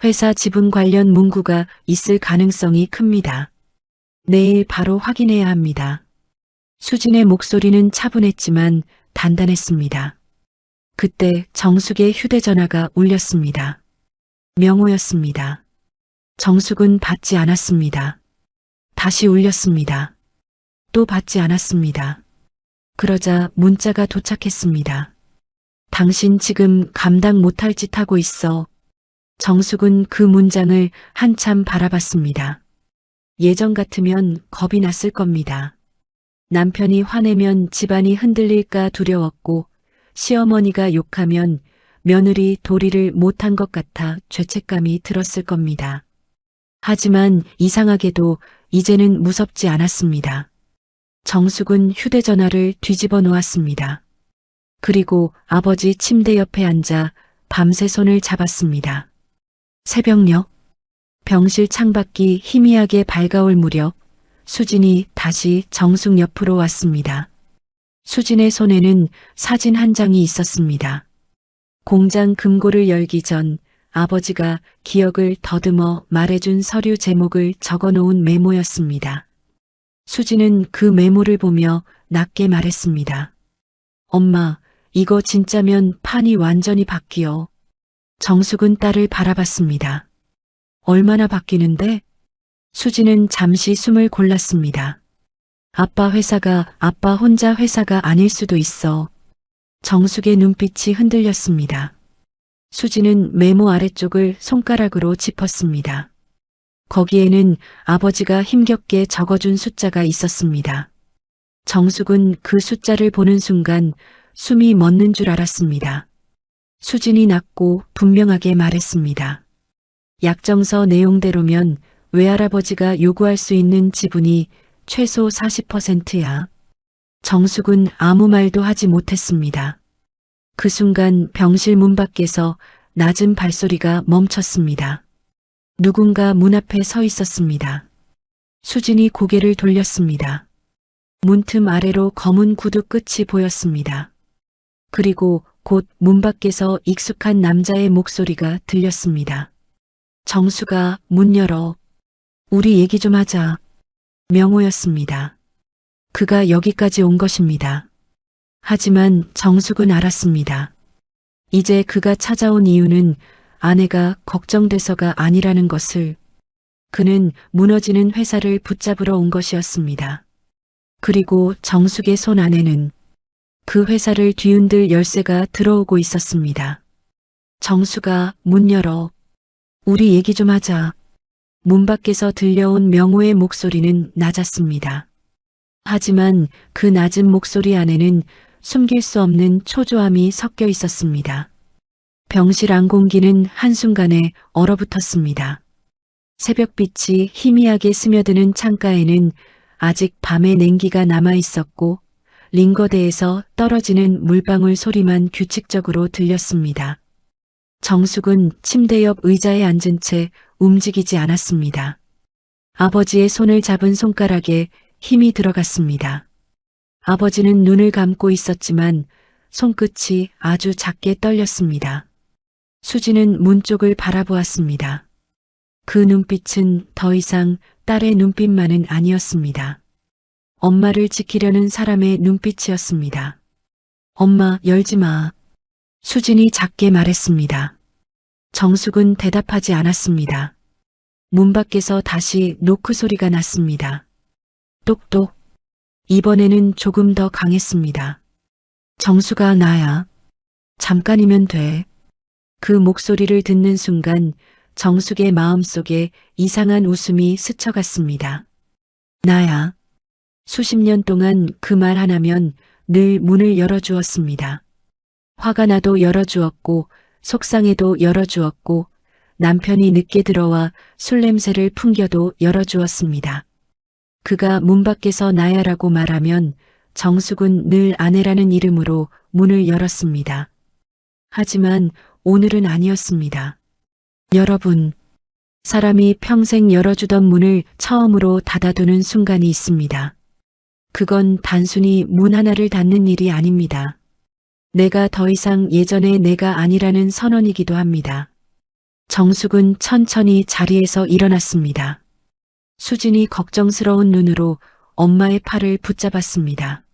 회사 지분 관련 문구가 있을 가능성이 큽니다. 내일 바로 확인해야 합니다. 수진의 목소리는 차분했지만 단단했습니다. 그때 정숙의 휴대전화가 울렸습니다. 명호였습니다. 정숙은 받지 않았습니다. 다시 울렸습니다. 또 받지 않았습니다. 그러자 문자가 도착했습니다. 당신 지금 감당 못할 짓 하고 있어. 정숙은 그 문장을 한참 바라봤습니다. 예전 같으면 겁이 났을 겁니다. 남편이 화내면 집안이 흔들릴까 두려웠고 시어머니가 욕하면 며느리 도리를 못한 것 같아 죄책감이 들었을 겁니다. 하지만 이상하게도 이제는 무섭지 않았습니다. 정숙은 휴대전화를 뒤집어 놓았습니다. 그리고 아버지 침대 옆에 앉아 밤새 손을 잡았습니다. 새벽녘, 병실 창밖이 희미하게 밝아올 무렵 수진이 다시 정숙 옆으로 왔습니다. 수진의 손에는 사진 한 장이 있었습니다. 공장 금고를 열기 전 아버지가 기억을 더듬어 말해준 서류 제목을 적어놓은 메모였습니다. 수진은 그 메모를 보며 낮게 말했습니다. 엄마, 이거 진짜면 판이 완전히 바뀌어. 정숙은 딸을 바라봤습니다. 얼마나 바뀌는데? 수지는 잠시 숨을 골랐습니다. 아빠 혼자 회사가 아닐 수도 있어. 정숙의 눈빛이 흔들렸습니다. 수지는 메모 아래쪽을 손가락으로 짚었습니다. 거기에는 아버지가 힘겹게 적어준 숫자가 있었습니다. 정숙은 그 숫자를 보는 순간 숨이 멎는 줄 알았습니다. 수진이 낮고 분명하게 말했습니다. 약정서 내용대로면 외할아버지가 요구할 수 있는 지분이 최소 40%야. 정숙은 아무 말도 하지 못했습니다. 그 순간 병실 문 밖에서 낮은 발소리가 멈췄습니다. 누군가 문 앞에 서 있었습니다. 수진이 고개를 돌렸습니다. 문틈 아래로 검은 구두 끝이 보였습니다. 그리고 곧 문 밖에서 익숙한 남자의 목소리가 들렸습니다. 정수가 문 열어. 우리 얘기 좀 하자. 명호였습니다. 그가 여기까지 온 것입니다. 하지만 정숙은 알았습니다. 이제 그가 찾아온 이유는 아내가 걱정돼서가 아니라는 것을. 그는 무너지는 회사를 붙잡으러 온 것이었습니다. 그리고 정숙의 손 안에는 그 회사를 뒤흔들 열쇠가 들어오고 있었습니다. 정수가 문 열어. 우리 얘기 좀 하자. 문 밖에서 들려온 명호의 목소리는 낮았습니다. 하지만 그 낮은 목소리 안에는 숨길 수 없는 초조함이 섞여 있었습니다. 병실 안 공기는 한순간에 얼어붙었습니다. 새벽빛이 희미하게 스며드는 창가에는 아직 밤의 냉기가 남아 있었고 링거대에서 떨어지는 물방울 소리만 규칙적으로 들렸습니다. 정숙은 침대 옆 의자에 앉은 채 움직이지 않았습니다. 아버지의 손을 잡은 손가락에 힘이 들어갔습니다. 아버지는 눈을 감고 있었지만 손끝이 아주 작게 떨렸습니다. 수지는 문 쪽을 바라보았습니다. 그 눈빛은 더 이상 딸의 눈빛만은 아니었습니다. 엄마를 지키려는 사람의 눈빛이었습니다. 엄마, 열지 마. 수진이 작게 말했습니다. 정숙은 대답하지 않았습니다. 문 밖에서 다시 노크 소리가 났습니다. 똑똑. 이번에는 조금 더 강했습니다. 정수가 나야. 잠깐이면 돼. 그 목소리를 듣는 순간 정숙의 마음속에 이상한 웃음이 스쳐갔습니다. 나야. 수십 년 동안 그 말 하나면 늘 문을 열어주었습니다. 화가 나도 열어주었고 속상해도 열어주었고 남편이 늦게 들어와 술 냄새를 풍겨도 열어주었습니다. 그가 문 밖에서 나야라고 말하면 정숙은 늘 아내라는 이름으로 문을 열었습니다. 하지만 오늘은 아니었습니다. 여러분, 사람이 평생 열어주던 문을 처음으로 닫아두는 순간이 있습니다. 그건 단순히 문 하나를 닫는 일이 아닙니다. 내가 더 이상 예전의 내가 아니라는 선언이기도 합니다. 정숙은 천천히 자리에서 일어났습니다. 수진이 걱정스러운 눈으로 엄마의 팔을 붙잡았습니다.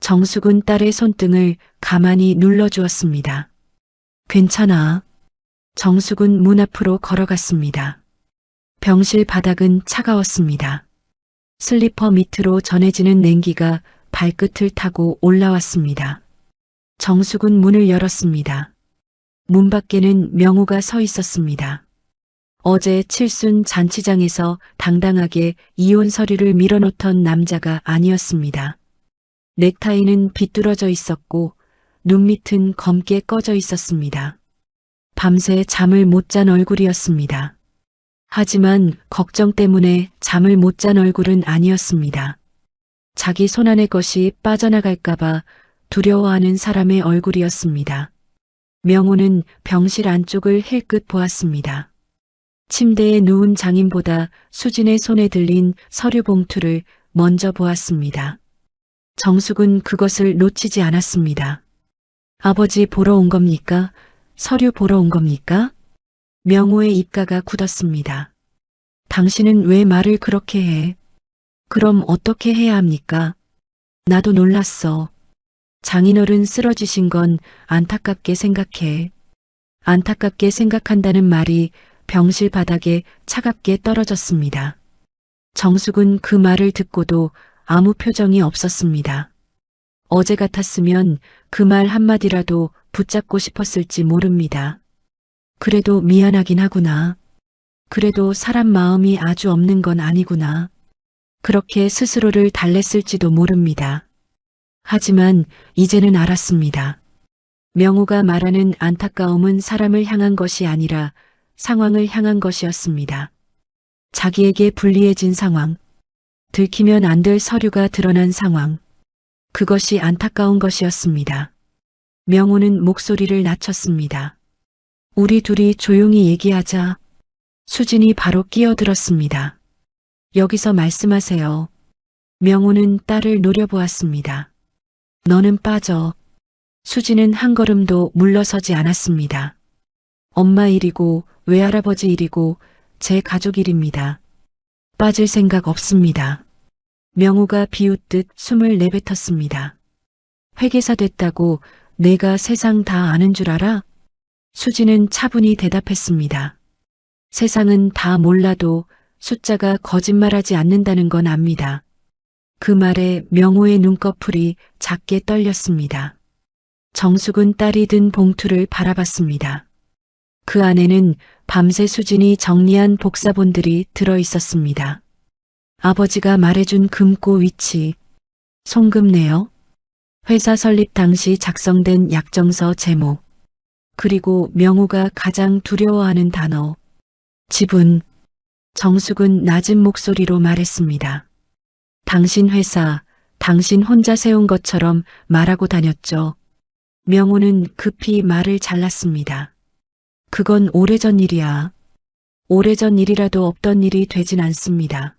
정숙은 딸의 손등을 가만히 눌러주었습니다. 괜찮아. 정숙은 문 앞으로 걸어갔습니다. 병실 바닥은 차가웠습니다. 슬리퍼 밑으로 전해지는 냉기가 발끝을 타고 올라왔습니다. 정숙은 문을 열었습니다. 문 밖에는 명호가 서 있었습니다. 어제 칠순 잔치장에서 당당하게 이혼 서류를 밀어놓던 남자가 아니었습니다. 넥타이는 비뚤어져 있었고 눈밑은 검게 꺼져 있었습니다. 밤새 잠을 못 잔 얼굴이었습니다. 하지만 걱정 때문에 잠을 못 잔 얼굴은 아니었습니다. 자기 손안의 것이 빠져나갈까봐 두려워하는 사람의 얼굴이었습니다. 명호는 병실 안쪽을 힐끗 보았습니다. 침대에 누운 장인보다 수진의 손에 들린 서류 봉투를 먼저 보았습니다. 정숙은 그것을 놓치지 않았습니다. 아버지 보러 온 겁니까? 서류 보러 온 겁니까? 명호의 입가가 굳었습니다. 당신은 왜 말을 그렇게 해? 그럼 어떻게 해야 합니까? 나도 놀랐어. 장인어른 쓰러지신 건 안타깝게 생각해. 안타깝게 생각한다는 말이 병실 바닥에 차갑게 떨어졌습니다. 정숙은 그 말을 듣고도 아무 표정이 없었습니다. 어제 같았으면 그 말 한마디라도 붙잡고 싶었을지 모릅니다. 그래도 미안하긴 하구나. 그래도 사람 마음이 아주 없는 건 아니구나. 그렇게 스스로를 달랬을지도 모릅니다. 하지만 이제는 알았습니다. 명호가 말하는 안타까움은 사람을 향한 것이 아니라 상황을 향한 것이었습니다. 자기에게 불리해진 상황, 들키면 안 될 서류가 드러난 상황, 그것이 안타까운 것이었습니다. 명호는 목소리를 낮췄습니다. 우리 둘이 조용히 얘기하자. 수진이 바로 끼어들었습니다. 여기서 말씀하세요. 명호는 딸을 노려보았습니다. 너는 빠져. 수진은 한 걸음도 물러서지 않았습니다. 엄마 일이고 외할아버지 일이고 제 가족 일입니다. 빠질 생각 없습니다. 명호가 비웃듯 숨을 내뱉었습니다. 회계사 됐다고 내가 세상 다 아는 줄 알아? 수진은 차분히 대답했습니다. 세상은 다 몰라도 숫자가 거짓말하지 않는다는 건 압니다. 그 말에 명호의 눈꺼풀이 작게 떨렸습니다. 정숙은 딸이 든 봉투를 바라봤습니다. 그 안에는 밤새 수진이 정리한 복사본들이 들어 있었습니다. 아버지가 말해준 금고 위치, 송금내역, 회사 설립 당시 작성된 약정서 제목, 그리고 명호가 가장 두려워하는 단어, 지분. 정숙은 낮은 목소리로 말했습니다. 당신 회사, 당신 혼자 세운 것처럼 말하고 다녔죠. 명호는 급히 말을 잘랐습니다. 그건 오래전 일이야. 오래전 일이라도 없던 일이 되진 않습니다.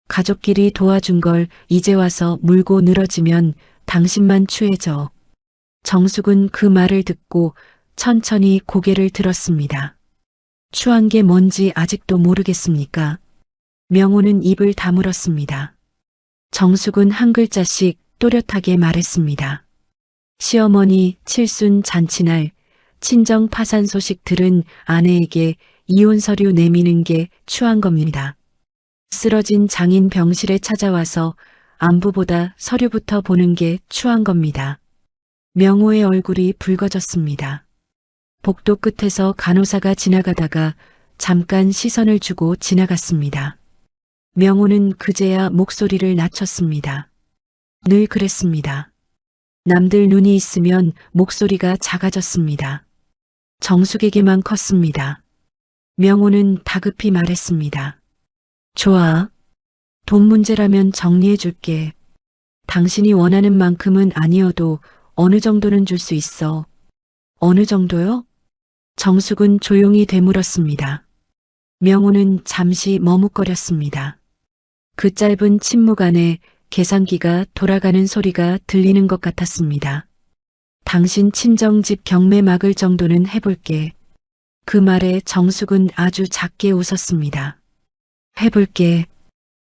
가족끼리 도와준 걸 이제 와서 물고 늘어지면 당신만 추해져. 정숙은 그 말을 듣고 천천히 고개를 들었습니다. 추한 게 뭔지 아직도 모르겠습니까? 명호는 입을 다물었습니다. 정숙은 한 글자씩 또렷하게 말했습니다. 시어머니 칠순 잔치날 친정 파산 소식 들은 아내에게 이혼 서류 내미는 게 추한 겁니다. 쓰러진 장인 병실에 찾아와서 안부보다 서류부터 보는 게 추한 겁니다. 명호의 얼굴이 붉어졌습니다. 복도 끝에서 간호사가 지나가다가 잠깐 시선을 주고 지나갔습니다. 명호는 그제야 목소리를 낮췄습니다. 늘 그랬습니다. 남들 눈이 있으면 목소리가 작아졌습니다. 정숙에게만 컸습니다. 명호는 다급히 말했습니다. 좋아. 돈 문제라면 정리해줄게. 당신이 원하는 만큼은 아니어도 어느 정도는 줄 수 있어. 어느 정도요? 정숙은 조용히 되물었습니다. 명호는 잠시 머뭇거렸습니다. 그 짧은 침묵 안에 계산기가 돌아가는 소리가 들리는 것 같았습니다. 당신 친정집 경매 막을 정도는 해볼게. 그 말에 정숙은 아주 작게 웃었습니다. 해볼게.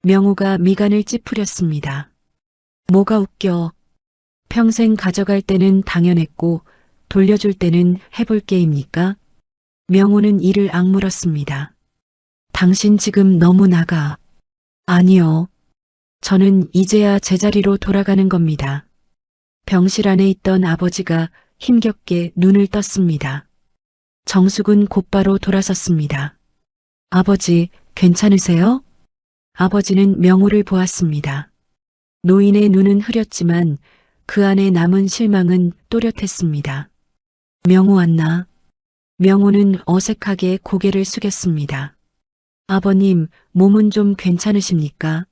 명호가 미간을 찌푸렸습니다. 뭐가 웃겨. 평생 가져갈 때는 당연했고 돌려줄 때는 해볼게입니까? 명호는 이를 악물었습니다. 당신 지금 너무 나가. 아니요. 저는 이제야 제자리로 돌아가는 겁니다. 병실 안에 있던 아버지가 힘겹게 눈을 떴습니다. 정숙은 곧바로 돌아섰습니다. 아버지, 괜찮으세요? 아버지는 명호를 보았습니다. 노인의 눈은 흐렸지만 그 안에 남은 실망은 또렷했습니다. 명호 왔나? 명호는 어색하게 고개를 숙였습니다. 아버님, 몸은 좀 괜찮으십니까?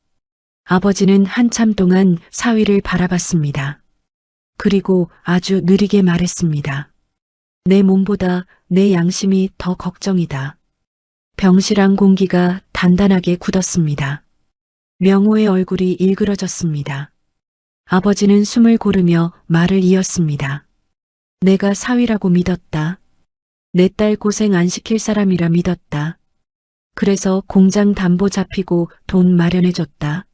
아버지는 한참 동안 사위를 바라봤습니다. 그리고 아주 느리게 말했습니다. 내 몸보다 내 양심이 더 걱정이다. 병실 안 공기가 단단하게 굳었습니다. 명호의 얼굴이 일그러졌습니다. 아버지는 숨을 고르며 말을 이었습니다. 내가 사위라고 믿었다. 내 딸 고생 안 시킬 사람이라 믿었다. 그래서 공장 담보 잡히고 돈 마련해줬다.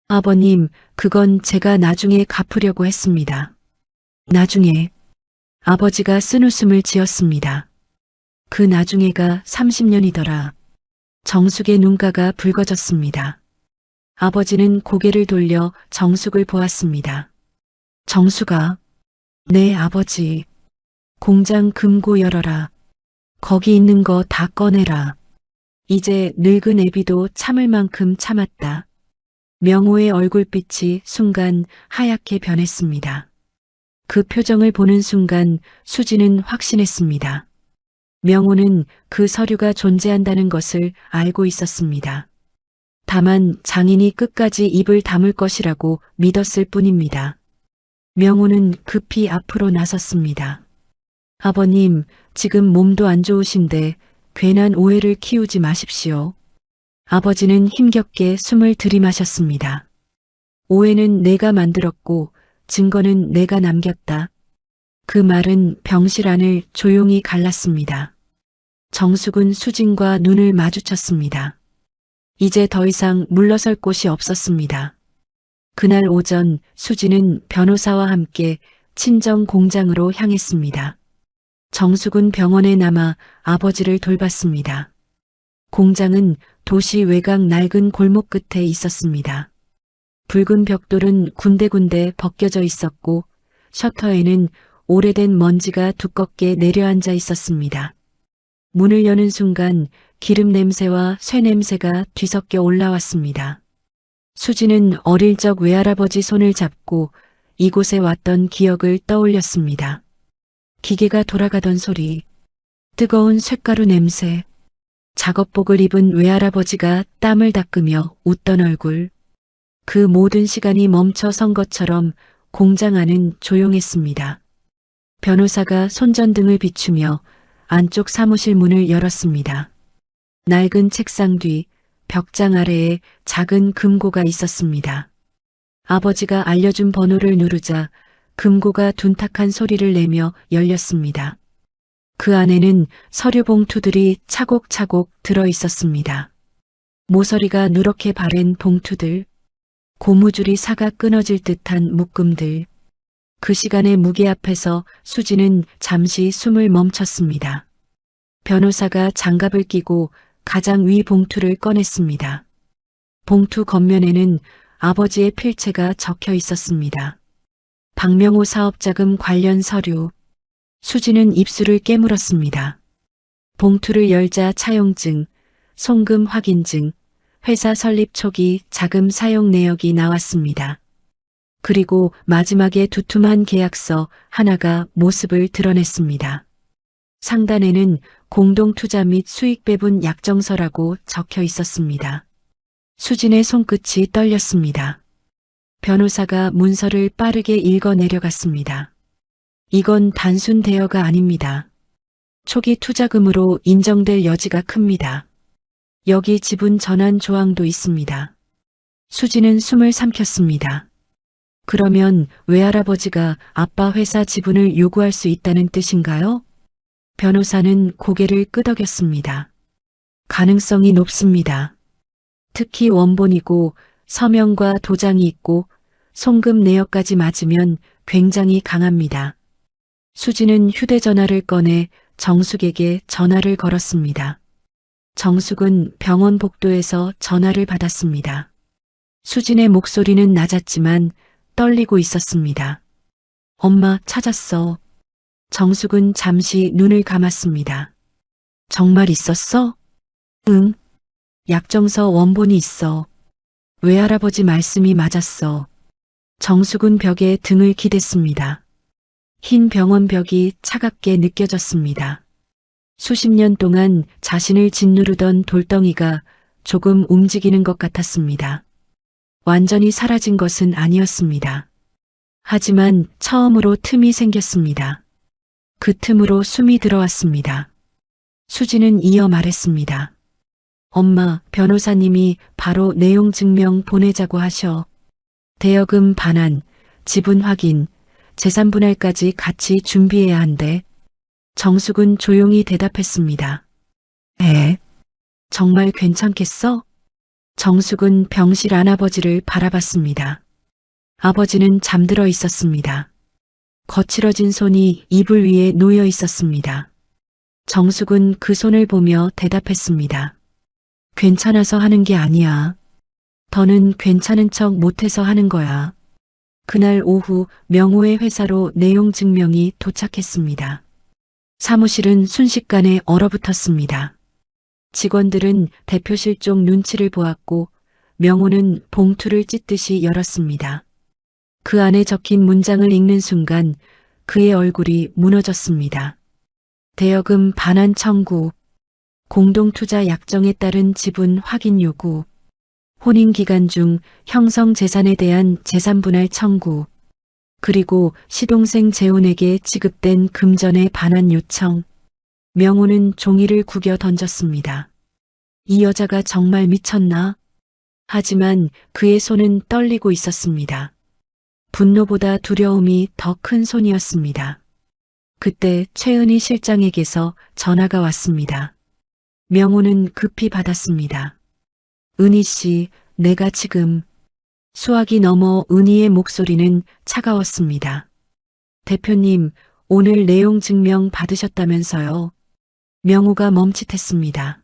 아버님, 그건 제가 나중에 갚으려고 했습니다. 나중에 아버지가 쓴웃음을 지었습니다. 그 나중에가 30년이더라. 정숙의 눈가가 붉어졌습니다. 아버지는 고개를 돌려 정숙을 보았습니다. 정숙아, 네 아버지. 공장 금고 열어라. 거기 있는 거 다 꺼내라. 이제 늙은 애비도 참을 만큼 참았다. 명호의 얼굴빛이 순간 하얗게 변했습니다. 그 표정을 보는 순간 수지는 확신했습니다. 명호는 그 서류가 존재한다는 것을 알고 있었습니다. 다만 장인이 끝까지 입을 다물 것이라고 믿었을 뿐입니다. 명호는 급히 앞으로 나섰습니다. 아버님, 지금 몸도 안 좋으신데 괜한 오해를 키우지 마십시오. 아버지는 힘겹게 숨을 들이마셨습니다. 오해는 내가 만들었고 증거는 내가 남겼다. 그 말은 병실 안을 조용히 갈랐습니다. 정숙은 수진과 눈을 마주쳤습니다. 이제 더 이상 물러설 곳이 없었습니다. 그날 오전 수진은 변호사와 함께 친정 공장으로 향했습니다. 정숙은 병원에 남아 아버지를 돌봤습니다. 공장은 도시 외곽 낡은 골목 끝에 있었습니다. 붉은 벽돌은 군데군데 벗겨져 있었고 셔터에는 오래된 먼지가 두껍게 내려앉아 있었습니다. 문을 여는 순간 기름 냄새와 쇠 냄새가 뒤섞여 올라왔습니다. 수지는 어릴 적 외할아버지 손을 잡고 이곳에 왔던 기억을 떠올렸습니다. 기계가 돌아가던 소리, 뜨거운 쇳가루 냄새, 작업복을 입은 외할아버지가 땀을 닦으며 웃던 얼굴. 그 모든 시간이 멈춰 선 것처럼 공장 안은 조용했습니다. 변호사가 손전등을 비추며 안쪽 사무실 문을 열었습니다. 낡은 책상 뒤 벽장 아래에 작은 금고가 있었습니다. 아버지가 알려준 번호를 누르자 금고가 둔탁한 소리를 내며 열렸습니다. 그 안에는 서류 봉투들이 차곡차곡 들어 있었습니다. 모서리가 누렇게 바랜 봉투들, 고무줄이 사가 끊어질 듯한 묶음들. 그 시간의 무게 앞에서 수지는 잠시 숨을 멈췄습니다. 변호사가 장갑을 끼고 가장 위 봉투를 꺼냈습니다. 봉투 겉면에는 아버지의 필체가 적혀 있었습니다. 박명호 사업자금 관련 서류. 수지는 입술을 깨물었습니다. 봉투를 열자 차용증, 송금 확인증, 회사 설립 초기 자금 사용 내역이 나왔습니다. 그리고 마지막에 두툼한 계약서 하나가 모습을 드러냈습니다. 상단에는 공동투자 및 수익배분 약정서라고 적혀 있었습니다. 수진의 손끝이 떨렸습니다. 변호사가 문서를 빠르게 읽어 내려갔습니다. 이건 단순 대여가 아닙니다. 초기 투자금으로 인정될 여지가 큽니다. 여기 지분 전환 조항도 있습니다. 수지는 숨을 삼켰습니다. 그러면 외할아버지가 아빠 회사 지분을 요구할 수 있다는 뜻인가요? 변호사는 고개를 끄덕였습니다. 가능성이 높습니다. 특히 원본이고 서명과 도장이 있고 송금 내역까지 맞으면 굉장히 강합니다. 수지는 휴대전화를 꺼내 정숙에게 전화를 걸었습니다. 정숙은 병원 복도에서 전화를 받았습니다. 수진의 목소리는 낮았지만 떨리고 있었습니다. 엄마 찾았어. 정숙은 잠시 눈을 감았습니다. 정말 있었어? 응. 약정서 원본이 있어. 외할아버지 말씀이 맞았어. 정숙은 벽에 등을 기댔습니다. 흰 병원 벽이 차갑게 느껴졌습니다. 수십 년 동안 자신을 짓누르던 돌덩이가 조금 움직이는 것 같았습니다. 완전히 사라진 것은 아니었습니다. 하지만 처음으로 틈이 생겼습니다. 그 틈으로 숨이 들어왔습니다. 수지는 이어 말했습니다. 엄마, 변호사님이 바로 내용 증명 보내자고 하셔. 대여금 반환, 지분 확인, 재산 분할까지 같이 준비해야 한대. 정숙은 조용히 대답했습니다. 정말 괜찮겠어? 정숙은 병실 안아버지를 바라봤습니다. 아버지는 잠들어 있었습니다. 거칠어진 손이 이불 위에 놓여 있었습니다. 정숙은 그 손을 보며 대답했습니다. 괜찮아서 하는 게 아니야. 더는 괜찮은 척 못해서 하는 거야. 그날 오후 명호의 회사로 내용 증명이 도착했습니다. 사무실은 순식간에 얼어붙었습니다. 직원들은 대표실 쪽 눈치를 보았고 명호는 봉투를 찢듯이 열었습니다. 그 안에 적힌 문장을 읽는 순간 그의 얼굴이 무너졌습니다. 대여금 반환 청구, 공동투자 약정에 따른 지분 확인 요구, 혼인 기간 중 형성 재산에 대한 재산 분할 청구, 그리고 시동생 재훈에게 지급된 금전의 반환 요청. 명호는 종이를 구겨 던졌습니다. 이 여자가 정말 미쳤나? 하지만 그의 손은 떨리고 있었습니다. 분노보다 두려움이 더 큰 손이었습니다. 그때 최은희 실장에게서 전화가 왔습니다. 명호는 급히 받았습니다. 은희 씨, 내가 지금... 수화기 넘어 은희의 목소리는 차가웠습니다. 대표님, 오늘 내용 증명 받으셨다면서요. 명호가 멈칫했습니다.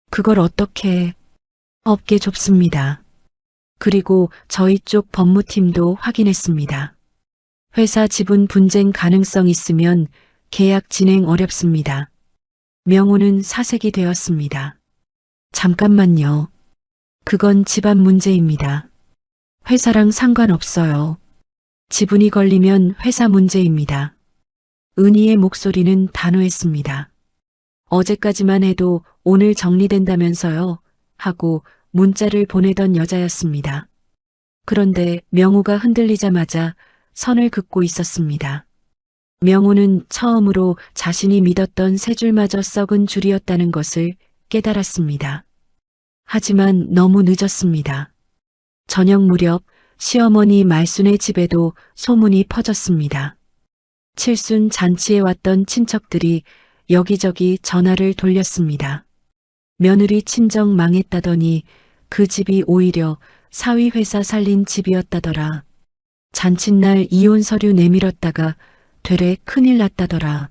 그걸 어떻게... 업계 좁습니다. 그리고 저희 쪽 법무팀도 확인했습니다. 회사 지분 분쟁 가능성 있으면 계약 진행 어렵습니다. 명호는 사색이 되었습니다. 잠깐만요. 그건 집안 문제입니다. 회사랑 상관없어요. 지분이 걸리면 회사 문제입니다. 은희의 목소리는 단호했습니다. 어제까지만 해도 오늘 정리된다면서요. 하고 문자를 보내던 여자였습니다. 그런데 명호가 흔들리자마자 선을 긋고 있었습니다. 명호는 처음으로 자신이 믿었던 세 줄마저 썩은 줄이었다는 것을 깨달았습니다. 하지만 너무 늦었습니다. 저녁 무렵 시어머니 말순의 집에도 소문이 퍼졌습니다. 칠순 잔치에 왔던 친척들이 여기저기 전화를 돌렸습니다. 며느리 친정 망했다더니 그 집이 오히려 사위회사 살린 집이었다더라. 잔칫날 이혼 서류 내밀었다가 되레 큰일 났다더라.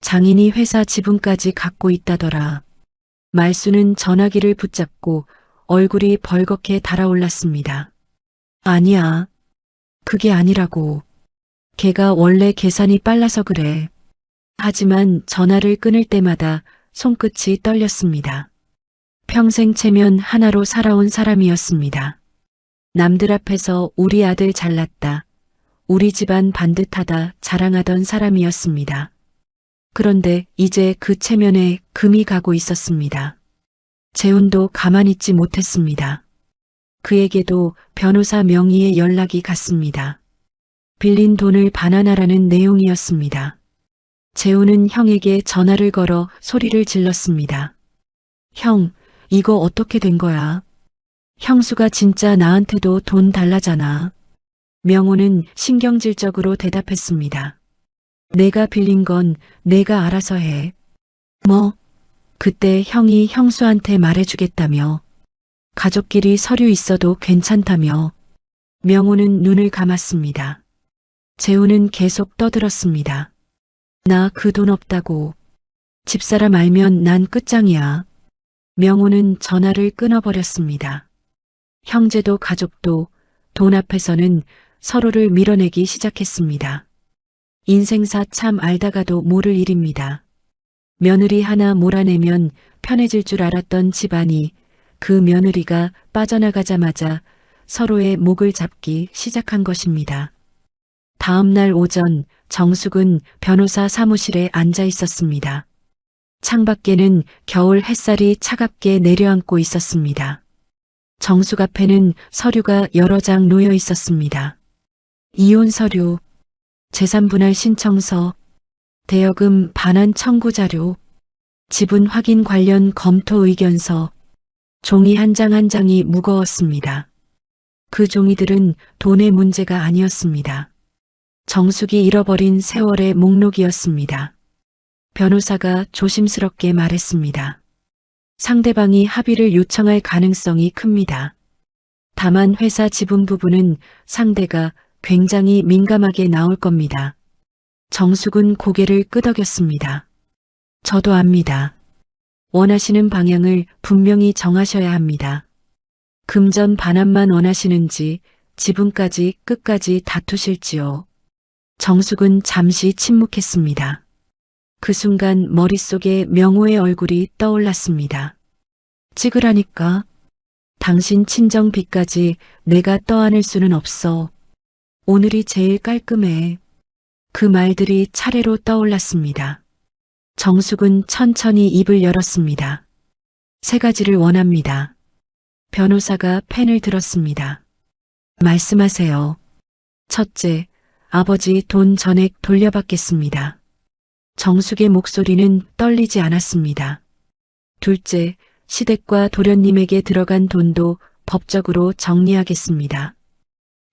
장인이 회사 지분까지 갖고 있다더라. 말순은 전화기를 붙잡고 얼굴이 벌겋게 달아올랐습니다. 아니야. 그게 아니라고. 걔가 원래 계산이 빨라서 그래. 하지만 전화를 끊을 때마다 손끝이 떨렸습니다. 평생 체면 하나로 살아온 사람이었습니다. 남들 앞에서 우리 아들 잘났다, 우리 집안 반듯하다 자랑하던 사람이었습니다. 그런데 이제 그 체면에 금이 가고 있었습니다. 재훈도 가만히 있지 못했습니다. 그에게도 변호사 명의의 연락이 갔습니다. 빌린 돈을 반환하라는 내용이었습니다. 재훈은 형에게 전화를 걸어 소리를 질렀습니다. 형, 이거 어떻게 된 거야? 형수가 진짜 나한테도 돈 달라잖아. 명호는 신경질적으로 대답했습니다. 내가 빌린 건 내가 알아서 해. 뭐? 그때 형이 형수한테 말해주겠다며. 가족끼리 서류 있어도 괜찮다며. 명호는 눈을 감았습니다. 재훈은 계속 떠들었습니다. 나 그 돈 없다고. 집사람 알면 난 끝장이야. 명호는 전화를 끊어버렸습니다. 형제도 가족도 돈 앞에서는 서로를 밀어내기 시작했습니다. 인생사 참 알다가도 모를 일입니다. 며느리 하나 몰아내면 편해질 줄 알았던 집안이 그 며느리가 빠져나가자마자 서로의 목을 잡기 시작한 것입니다. 다음 날 오전 정숙은 변호사 사무실에 앉아 있었습니다. 창밖에는 겨울 햇살이 차갑게 내려앉고 있었습니다. 정숙 앞에는 서류가 여러 장 놓여 있었습니다. 이혼 서류, 재산분할 신청서, 대여금 반환 청구 자료, 지분 확인 관련 검토 의견서, 종이 한 장 한 장이 무거웠습니다. 그 종이들은 돈의 문제가 아니었습니다. 정숙이 잃어버린 세월의 목록이었습니다. 변호사가 조심스럽게 말했습니다. 상대방이 합의를 요청할 가능성이 큽니다. 다만 회사 지분 부분은 상대가 굉장히 민감하게 나올 겁니다. 정숙은 고개를 끄덕였습니다. 저도 압니다. 원하시는 방향을 분명히 정하셔야 합니다. 금전 반환만 원하시는지 지분까지 끝까지 다투실지요. 정숙은 잠시 침묵했습니다. 그 순간 머릿속에 명호의 얼굴이 떠올랐습니다. 찍으라니까. 당신 친정 빚까지 내가 떠안을 수는 없어. 오늘이 제일 깔끔해. 그 말들이 차례로 떠올랐습니다. 정숙은 천천히 입을 열었습니다. 세 가지를 원합니다. 변호사가 펜을 들었습니다. 말씀하세요. 첫째, 아버지 돈 전액 돌려받겠습니다. 정숙의 목소리는 떨리지 않았습니다. 둘째, 시댁과 도련님에게 들어간 돈도 법적으로 정리하겠습니다.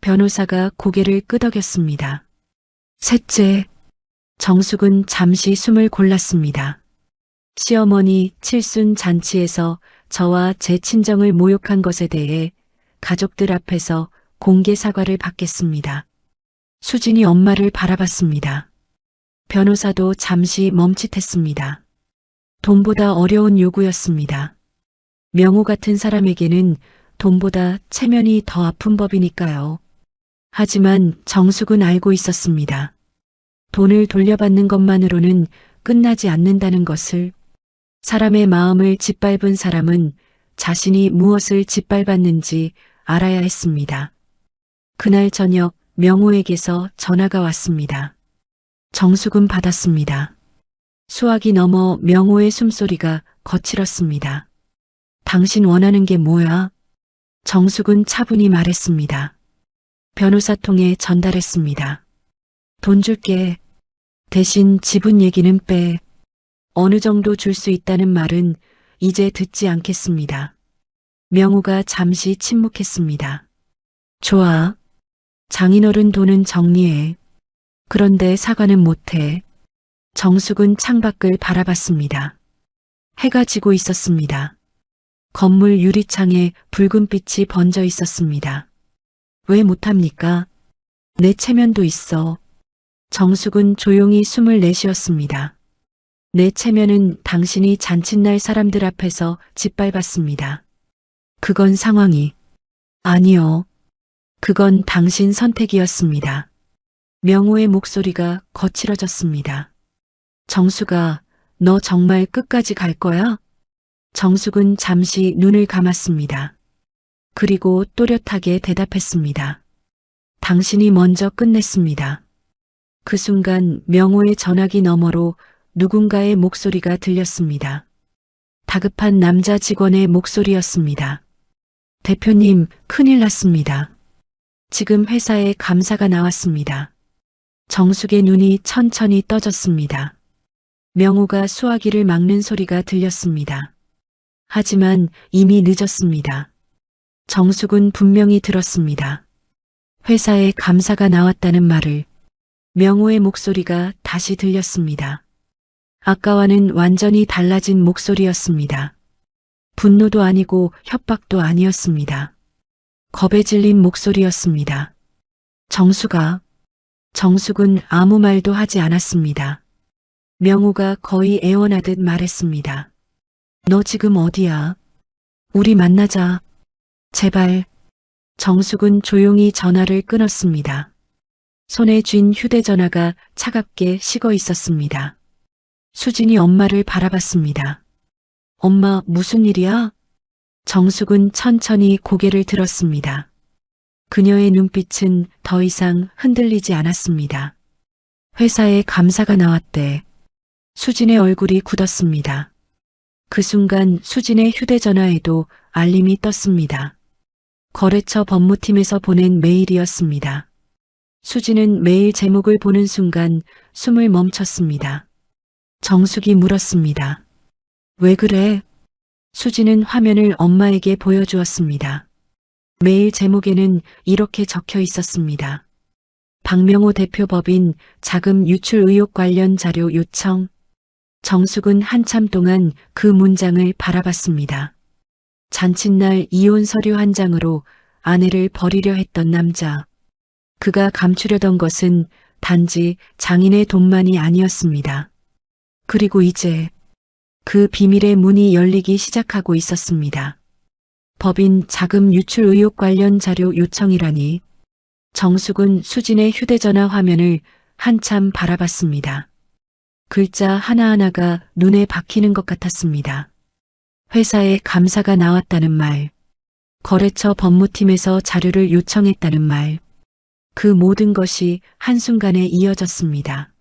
변호사가 고개를 끄덕였습니다. 셋째, 정숙은 잠시 숨을 골랐습니다. 시어머니 칠순 잔치에서 저와 제 친정을 모욕한 것에 대해 가족들 앞에서 공개 사과를 받겠습니다. 수진이 엄마를 바라봤습니다. 변호사도 잠시 멈칫했습니다. 돈보다 어려운 요구였습니다. 명호 같은 사람에게는 돈보다 체면이 더 아픈 법이니까요. 하지만 정숙은 알고 있었습니다. 돈을 돌려받는 것만으로는 끝나지 않는다는 것을. 사람의 마음을 짓밟은 사람은 자신이 무엇을 짓밟았는지 알아야 했습니다. 그날 저녁 명호에게서 전화가 왔습니다. 정숙은 받았습니다. 수학이 넘어 명호의 숨소리가 거칠었습니다. 당신 원하는 게 뭐야? 정숙은 차분히 말했습니다. 변호사 통해 전달했습니다. 돈 줄게. 대신 지분 얘기는 빼. 어느 정도 줄 수 있다는 말은 이제 듣지 않겠습니다. 명호가 잠시 침묵했습니다. 좋아. 장인어른 돈은 정리해. 그런데 사과는 못해. 정숙은 창밖을 바라봤습니다. 해가 지고 있었습니다. 건물 유리창에 붉은 빛이 번져 있었습니다. 왜 못합니까? 내 체면도 있어. 정숙은 조용히 숨을 내쉬었습니다. 내 체면은 당신이 잔칫날 사람들 앞에서 짓밟았습니다. 그건 상황이. 아니요. 그건 당신 선택이었습니다. 명호의 목소리가 거칠어졌습니다. 정숙아, 너 정말 끝까지 갈 거야? 정숙은 잠시 눈을 감았습니다. 그리고 또렷하게 대답했습니다. 당신이 먼저 끝냈습니다. 그 순간 명호의 전화기 너머로 누군가의 목소리가 들렸습니다. 다급한 남자 직원의 목소리였습니다. 대표님, 큰일 났습니다. 지금 회사에 감사가 나왔습니다. 정숙의 눈이 천천히 떠졌습니다. 명호가 수화기를 막는 소리가 들렸습니다. 하지만 이미 늦었습니다. 정숙은 분명히 들었습니다. 회사에 감사가 나왔다는 말을. 명호의 목소리가 다시 들렸습니다. 아까와는 완전히 달라진 목소리였습니다. 분노도 아니고 협박도 아니었습니다. 겁에 질린 목소리였습니다. 정숙아. 정숙은 아무 말도 하지 않았습니다. 명호가 거의 애원하듯 말했습니다. 너 지금 어디야? 우리 만나자. 제발. 정숙은 조용히 전화를 끊었습니다. 손에 쥔 휴대전화가 차갑게 식어 있었습니다. 수진이 엄마를 바라봤습니다. 엄마, 무슨 일이야? 정숙은 천천히 고개를 들었습니다. 그녀의 눈빛은 더 이상 흔들리지 않았습니다. 회사에 감사가 나왔대. 수진의 얼굴이 굳었습니다. 그 순간 수진의 휴대전화에도 알림이 떴습니다. 거래처 법무팀에서 보낸 메일이었습니다. 수진은 메일 제목을 보는 순간 숨을 멈췄습니다. 정숙이 물었습니다. 왜 그래? 수진은 화면을 엄마에게 보여주었습니다. 메일 제목에는 이렇게 적혀 있었습니다. 박명호 대표 법인 자금 유출 의혹 관련 자료 요청. 정숙은 한참 동안 그 문장을 바라봤습니다. 잔칫날 이혼 서류 한 장으로 아내를 버리려 했던 남자. 그가 감추려던 것은 단지 장인의 돈만이 아니었습니다. 그리고 이제 그 비밀의 문이 열리기 시작하고 있었습니다. 법인 자금 유출 의혹 관련 자료 요청이라니. 정숙은 수진의 휴대전화 화면을 한참 바라봤습니다. 글자 하나하나가 눈에 박히는 것 같았습니다. 회사에 감사가 나왔다는 말, 거래처 법무팀에서 자료를 요청했다는 말, 그 모든 것이 한순간에 이어졌습니다.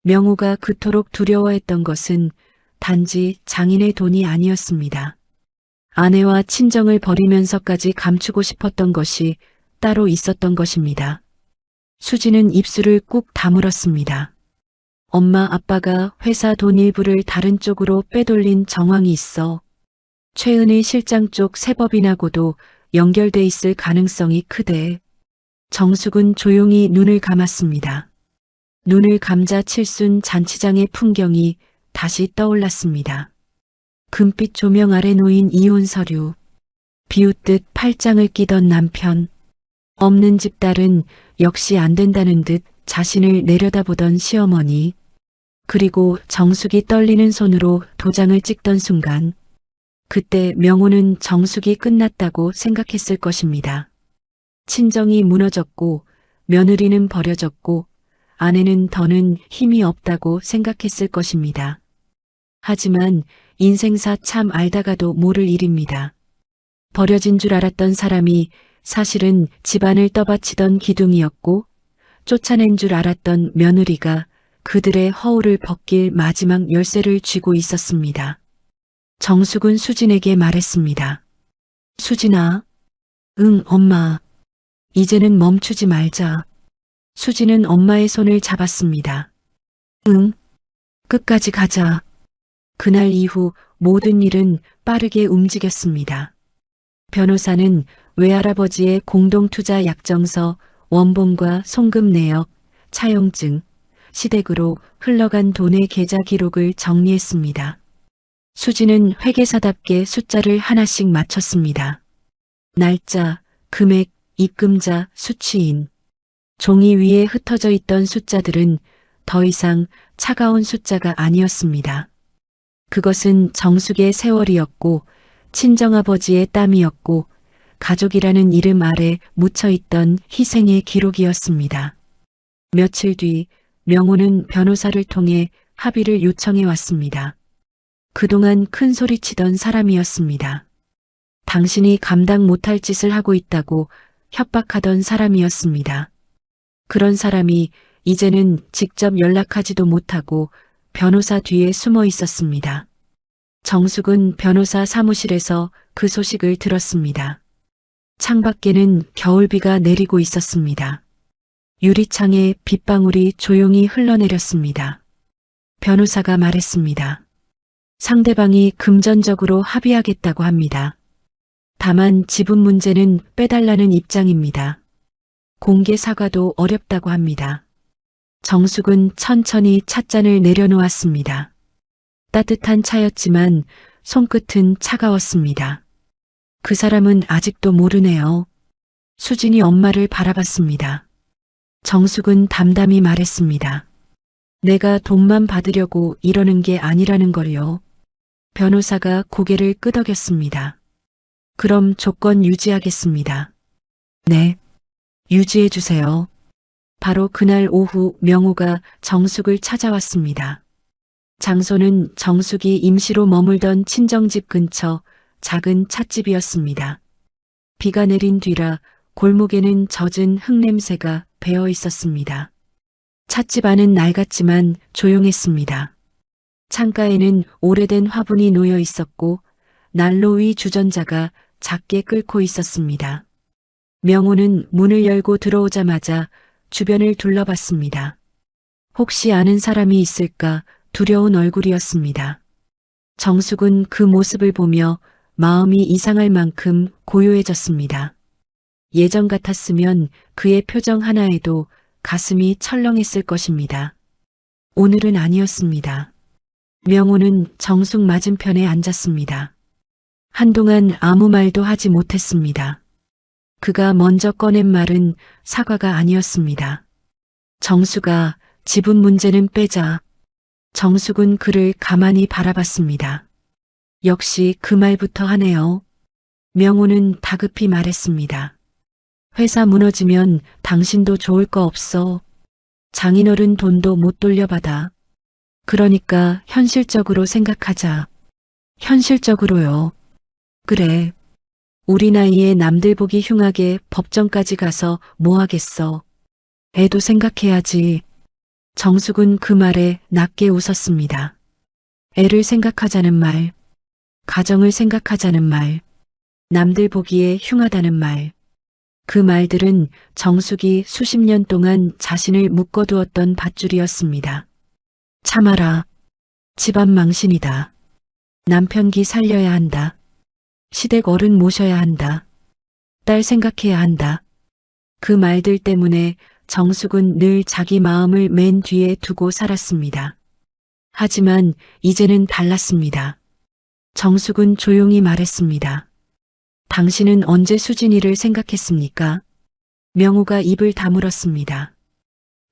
명호가 그토록 두려워했던 것은 단지 장인의 돈이 아니었습니다. 아내와 친정을 버리면서까지 감추고 싶었던 것이 따로 있었던 것입니다. 수지는 입술을 꾹 다물었습니다. 엄마 아빠가 회사 돈 일부를 다른 쪽으로 빼돌린 정황이 있어 최은희 실장 쪽 세법인하고도 연결돼 있을 가능성이 크대. 정숙은 조용히 눈을 감았습니다. 눈을 감자 칠순 잔치장의 풍경이 다시 떠올랐습니다. 금빛 조명 아래 놓인 이혼 서류, 비웃듯 팔짱을 끼던 남편, 없는 집 딸은 역시 안 된다는 듯 자신을 내려다보던 시어머니, 그리고 정숙이 떨리는 손으로 도장을 찍던 순간, 그때 명호는 정숙이 끝났다고 생각했을 것입니다. 친정이 무너졌고 며느리는 버려졌고 아내는 더는 힘이 없다고 생각했을 것입니다. 하지만 인생사 참 알다가도 모를 일입니다. 버려진 줄 알았던 사람이 사실은 집안을 떠받치던 기둥이었고 쫓아낸 줄 알았던 며느리가 그들의 허울을 벗길 마지막 열쇠를 쥐고 있었습니다. 정숙은 수진에게 말했습니다. 수진아. 응, 엄마. 이제는 멈추지 말자. 수진은 엄마의 손을 잡았습니다. 응, 끝까지 가자. 그날 이후 모든 일은 빠르게 움직였습니다. 변호사는 외할아버지의 공동투자 약정서, 원본과 송금 내역, 차용증, 시댁으로 흘러간 돈의 계좌 기록을 정리했습니다. 수지는 회계사답게 숫자를 하나씩 맞췄습니다. 날짜, 금액, 입금자, 수취인. 종이 위에 흩어져 있던 숫자들은 더 이상 차가운 숫자가 아니었습니다. 그것은 정숙의 세월이었고 친정아버지의 땀이었고 가족이라는 이름 아래 묻혀있던 희생의 기록이었습니다. 며칠 뒤 명호는 변호사를 통해 합의를 요청해 왔습니다. 그동안 큰 소리치던 사람이었습니다. 당신이 감당 못할 짓을 하고 있다고 협박하던 사람이었습니다. 그런 사람이 이제는 직접 연락하지도 못하고 변호사 뒤에 숨어 있었습니다. 정숙은 변호사 사무실에서 그 소식을 들었습니다. 창밖에는 겨울비가 내리고 있었습니다. 유리창에 빗방울이 조용히 흘러내렸습니다. 변호사가 말했습니다. 상대방이 금전적으로 합의하겠다고 합니다. 다만 지분 문제는 빼달라는 입장입니다. 공개 사과도 어렵다고 합니다. 정숙은 천천히 찻잔을 내려놓았습니다. 따뜻한 차였지만 손끝은 차가웠습니다. 그 사람은 아직도 모르네요. 수진이 엄마를 바라봤습니다. 정숙은 담담히 말했습니다. 내가 돈만 받으려고 이러는 게 아니라는 걸요. 변호사가 고개를 끄덕였습니다. 그럼 조건 유지하겠습니다. 네, 유지해 주세요. 바로 그날 오후 명호가 정숙을 찾아왔습니다. 장소는 정숙이 임시로 머물던 친정집 근처 작은 찻집이었습니다. 비가 내린 뒤라 골목에는 젖은 흙냄새가 배어 있었습니다. 찻집 안은 낡았지만 조용했습니다. 창가에는 오래된 화분이 놓여 있었고 난로 위 주전자가 작게 끓고 있었습니다. 명호는 문을 열고 들어오자마자 주변을 둘러봤습니다. 혹시 아는 사람이 있을까 두려운 얼굴이었습니다. 정숙은 그 모습을 보며 마음이 이상할 만큼 고요해졌습니다. 예전 같았으면 그의 표정 하나에도 가슴이 철렁했을 것입니다. 오늘은 아니었습니다. 명호는 정숙 맞은편에 앉았습니다. 한동안 아무 말도 하지 못했습니다. 그가 먼저 꺼낸 말은 사과가 아니었습니다. 정숙아, 지분 문제는 빼자. 정숙은 그를 가만히 바라봤습니다. 역시 그 말부터 하네요. 명호는 다급히 말했습니다. 회사 무너지면 당신도 좋을 거 없어. 장인어른 돈도 못 돌려받아. 그러니까 현실적으로 생각하자. 현실적으로요. 그래. 우리 나이에 남들 보기 흉하게 법정까지 가서 뭐 하겠어. 애도 생각해야지. 정숙은 그 말에 낮게 웃었습니다. 애를 생각하자는 말, 가정을 생각하자는 말, 남들 보기에 흉하다는 말. 그 말들은 정숙이 수십 년 동안 자신을 묶어두었던 밧줄이었습니다. 참아라. 집안 망신이다. 남편 기 살려야 한다. 시댁 어른 모셔야 한다. 딸 생각해야 한다. 그 말들 때문에 정숙은 늘 자기 마음을 맨 뒤에 두고 살았습니다. 하지만 이제는 달랐습니다. 정숙은 조용히 말했습니다. 당신은 언제 수진이를 생각했습니까? 명호가 입을 다물었습니다.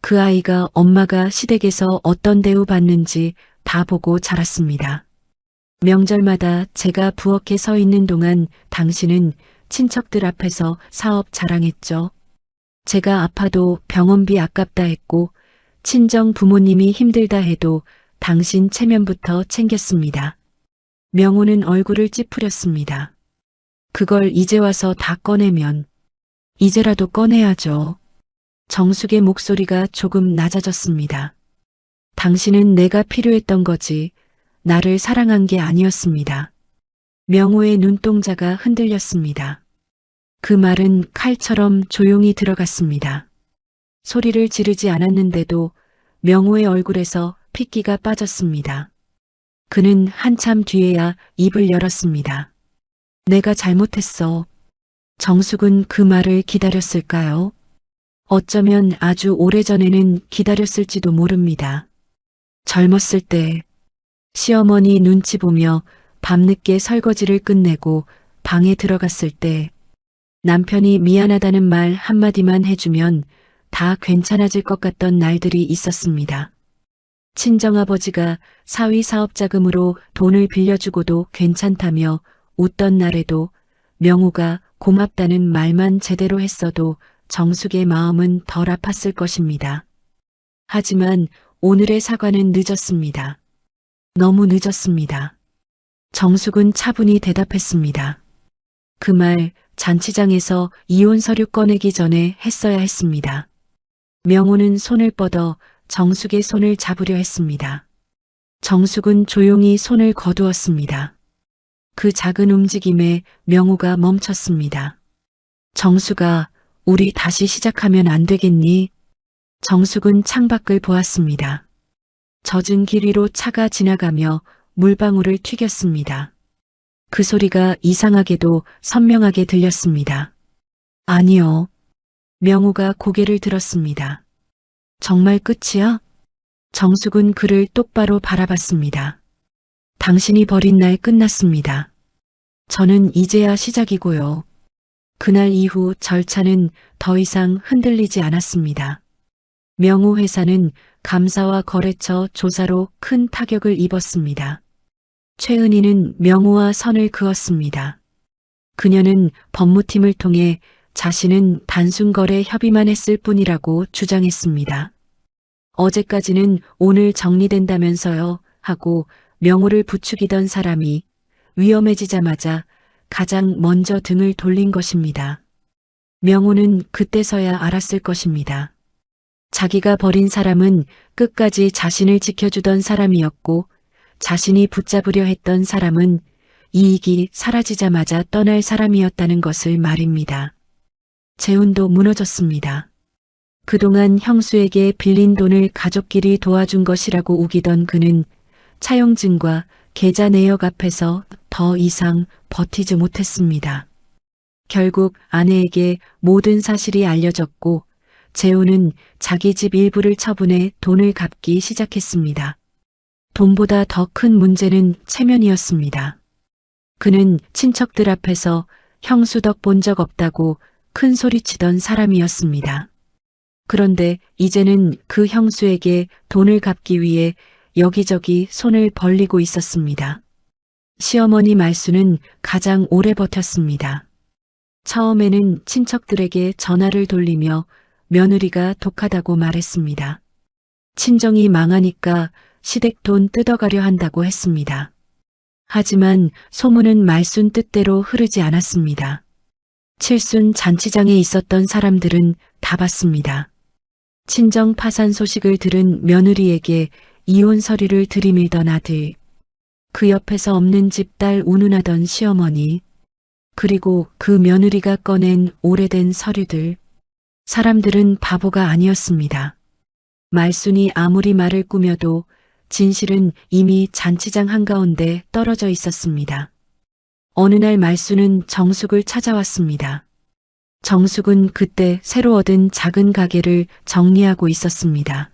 그 아이가 엄마가 시댁에서 어떤 대우받는지 다 보고 자랐습니다. 명절마다 제가 부엌에 서 있는 동안 당신은 친척들 앞에서 사업 자랑했죠. 제가 아파도 병원비 아깝다 했고 친정 부모님이 힘들다 해도 당신 체면부터 챙겼습니다. 명호는 얼굴을 찌푸렸습니다. 그걸 이제 와서 다 꺼내면 이제라도 꺼내야죠. 정숙의 목소리가 조금 낮아졌습니다. 당신은 내가 필요했던 거지 나를 사랑한 게 아니었습니다. 명호의 눈동자가 흔들렸습니다. 그 말은 칼처럼 조용히 들어갔습니다. 소리를 지르지 않았는데도 명호의 얼굴에서 핏기가 빠졌습니다. 그는 한참 뒤에야 입을 열었습니다. 내가 잘못했어. 정숙은 그 말을 기다렸을까요? 어쩌면 아주 오래전에는 기다렸을지도 모릅니다. 젊었을 때 시어머니 눈치 보며 밤늦게 설거지를 끝내고 방에 들어갔을 때 남편이 미안하다는 말 한마디만 해주면 다 괜찮아질 것 같던 날들이 있었습니다. 친정아버지가 사위 사업자금으로 돈을 빌려주고도 괜찮다며 웃던 날에도 명호가 고맙다는 말만 제대로 했어도 정숙의 마음은 덜 아팠을 것입니다. 하지만 오늘의 사과는 늦었습니다. 너무 늦었습니다. 정숙은 차분히 대답했습니다. 그 말 잔치장에서 이혼 서류 꺼내기 전에 했어야 했습니다. 명호는 손을 뻗어 정숙의 손을 잡으려 했습니다. 정숙은 조용히 손을 거두었습니다. 그 작은 움직임에 명호가 멈췄습니다. 정숙아, 우리 다시 시작하면 안 되겠니? 정숙은 창밖을 보았습니다. 젖은 길 위로 차가 지나가며 물방울을 튀겼습니다. 그 소리가 이상하게도 선명하게 들렸습니다. 아니요. 명호가 고개를 들었습니다. 정말 끝이야? 정숙은 그를 똑바로 바라봤습니다. 당신이 버린 날 끝났습니다. 저는 이제야 시작이고요. 그날 이후 절차는 더 이상 흔들리지 않았습니다. 명호 회사는 감사와 거래처 조사로 큰 타격을 입었습니다. 최은희는 명호와 선을 그었습니다. 그녀는 법무팀을 통해 자신은 단순 거래 협의만 했을 뿐이라고 주장했습니다. 어제까지는 오늘 정리된다면서요 하고 명호를 부추기던 사람이 위험해지자마자 가장 먼저 등을 돌린 것입니다. 명호는 그때서야 알았을 것입니다. 자기가 버린 사람은 끝까지 자신을 지켜주던 사람이었고 자신이 붙잡으려 했던 사람은 이익이 사라지자마자 떠날 사람이었다는 것을 말입니다. 재혼도 무너졌습니다. 그동안 형수에게 빌린 돈을 가족끼리 도와준 것이라고 우기던 그는 차용증과 계좌 내역 앞에서 더 이상 버티지 못했습니다. 결국 아내에게 모든 사실이 알려졌고 재혼은 자기 집 일부를 처분해 돈을 갚기 시작했습니다. 돈보다 더 큰 문제는 체면이었습니다. 그는 친척들 앞에서 형수덕 본 적 없다고 큰 소리치던 사람이었습니다. 그런데 이제는 그 형수에게 돈을 갚기 위해 여기저기 손을 벌리고 있었습니다. 시어머니 말수는 가장 오래 버텼습니다. 처음에는 친척들에게 전화를 돌리며 며느리가 독하다고 말했습니다. 친정이 망하니까 시댁 돈 뜯어가려 한다고 했습니다. 하지만 소문은 말순 뜻대로 흐르지 않았습니다. 칠순 잔치장에 있었던 사람들은 다 봤습니다. 친정 파산 소식을 들은 며느리에게 이혼 서류를 들이밀던 아들, 그 옆에서 없는 집 딸 운운하던 시어머니, 그리고 그 며느리가 꺼낸 오래된 서류들. 사람들은 바보가 아니었습니다. 말순이 아무리 말을 꾸며도 진실은 이미 잔치장 한가운데 떨어져 있었습니다. 어느 날 말순은 정숙을 찾아왔습니다. 정숙은 그때 새로 얻은 작은 가게를 정리하고 있었습니다.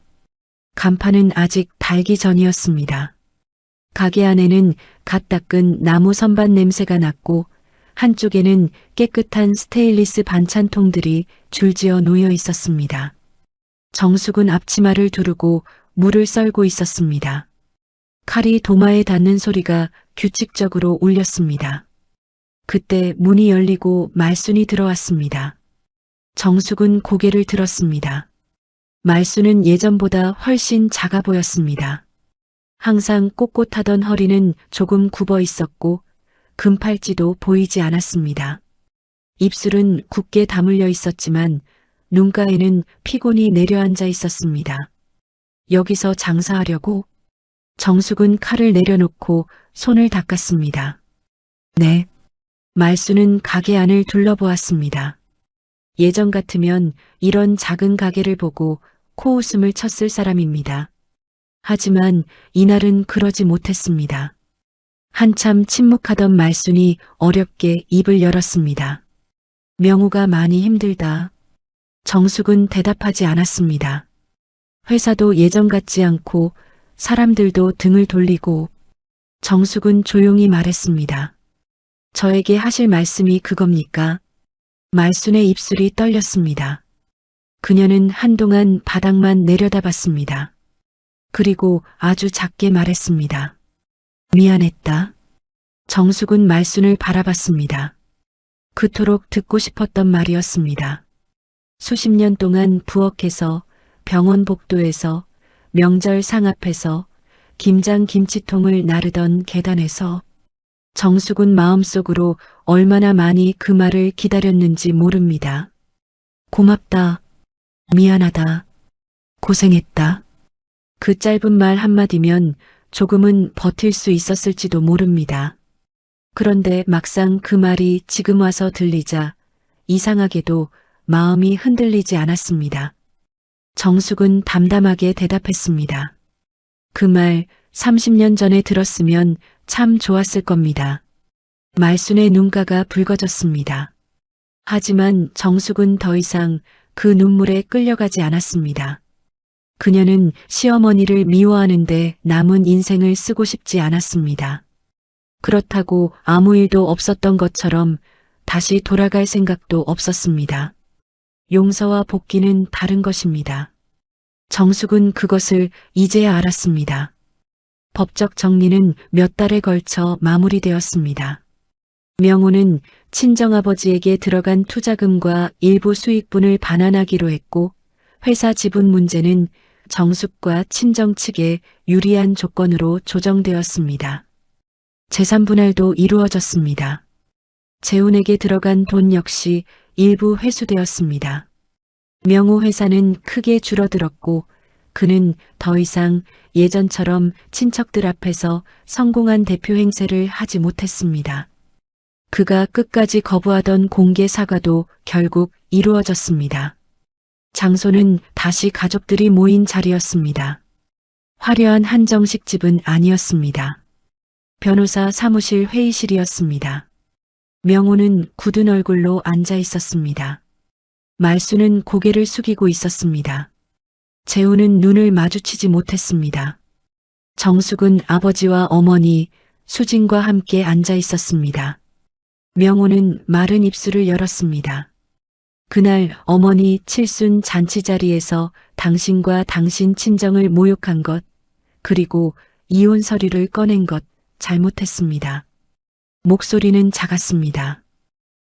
간판은 아직 달기 전이었습니다. 가게 안에는 갓 닦은 나무 선반 냄새가 났고 한쪽에는 깨끗한 스테인리스 반찬통들이 줄지어 놓여 있었습니다. 정숙은 앞치마를 두르고 물을 썰고 있었습니다. 칼이 도마에 닿는 소리가 규칙적으로 울렸습니다. 그때 문이 열리고 말순이 들어왔습니다. 정숙은 고개를 들었습니다. 말순은 예전보다 훨씬 작아 보였습니다. 항상 꼿꼿하던 허리는 조금 굽어 있었고 금팔찌도 보이지 않았습니다. 입술은 굳게 다물려 있었지만 눈가에는 피곤이 내려앉아 있었습니다. 여기서 장사하려고? 정숙은 칼을 내려놓고 손을 닦았습니다. 네. 말수는 가게 안을 둘러보았습니다. 예전 같으면 이런 작은 가게를 보고 코웃음을 쳤을 사람입니다. 하지만 이날은 그러지 못했습니다. 한참 침묵하던 말순이 어렵게 입을 열었습니다. 명우가 많이 힘들다. 정숙은 대답하지 않았습니다. 회사도 예전 같지 않고 사람들도 등을 돌리고 정숙은 조용히 말했습니다. 저에게 하실 말씀이 그겁니까? 말순의 입술이 떨렸습니다. 그녀는 한동안 바닥만 내려다봤습니다. 그리고 아주 작게 말했습니다. 미안했다. 정숙은 말순을 바라봤습니다. 그토록 듣고 싶었던 말이었습니다. 수십 년 동안 부엌에서, 병원 복도에서, 명절 상 앞에서, 김장 김치통을 나르던 계단에서 정숙은 마음속으로 얼마나 많이 그 말을 기다렸는지 모릅니다. 고맙다. 미안하다. 고생했다. 그 짧은 말 한마디면 조금은 버틸 수 있었을지도 모릅니다. 그런데 막상 그 말이 지금 와서 들리자 이상하게도 마음이 흔들리지 않았습니다. 정숙은 담담하게 대답했습니다. 그 말 30년 전에 들었으면 참 좋았을 겁니다. 말순의 눈가가 붉어졌습니다. 하지만 정숙은 더 이상 그 눈물에 끌려가지 않았습니다. 그녀는 시어머니를 미워하는데 남은 인생을 쓰고 싶지 않았습니다. 그렇다고 아무 일도 없었던 것처럼 다시 돌아갈 생각도 없었습니다. 용서와 복귀는 다른 것입니다. 정숙은 그것을 이제야 알았습니다. 법적 정리는 몇 달에 걸쳐 마무리되었습니다. 명우는 친정아버지에게 들어간 투자금과 일부 수익분을 반환하기로 했고 회사 지분 문제는 정숙과 친정 측에 유리한 조건으로 조정되었습니다. 재산 분할도 이루어졌습니다. 재훈에게 들어간 돈 역시 일부 회수되었습니다. 명우 회사는 크게 줄어들었고 그는 더 이상 예전처럼 친척들 앞에서 성공한 대표 행세를 하지 못했습니다. 그가 끝까지 거부하던 공개 사과도 결국 이루어졌습니다. 장소는 다시 가족들이 모인 자리였습니다. 화려한 한정식 집은 아니었습니다. 변호사 사무실 회의실이었습니다. 명우는 굳은 얼굴로 앉아 있었습니다. 말수는 고개를 숙이고 있었습니다. 재우는 눈을 마주치지 못했습니다. 정숙은 아버지와 어머니, 수진과 함께 앉아 있었습니다. 명호는 마른 입술을 열었습니다. 그날 어머니 칠순 잔치 자리에서 당신과 당신 친정을 모욕한 것, 그리고 이혼 서류를 꺼낸 것 잘못했습니다. 목소리는 작았습니다.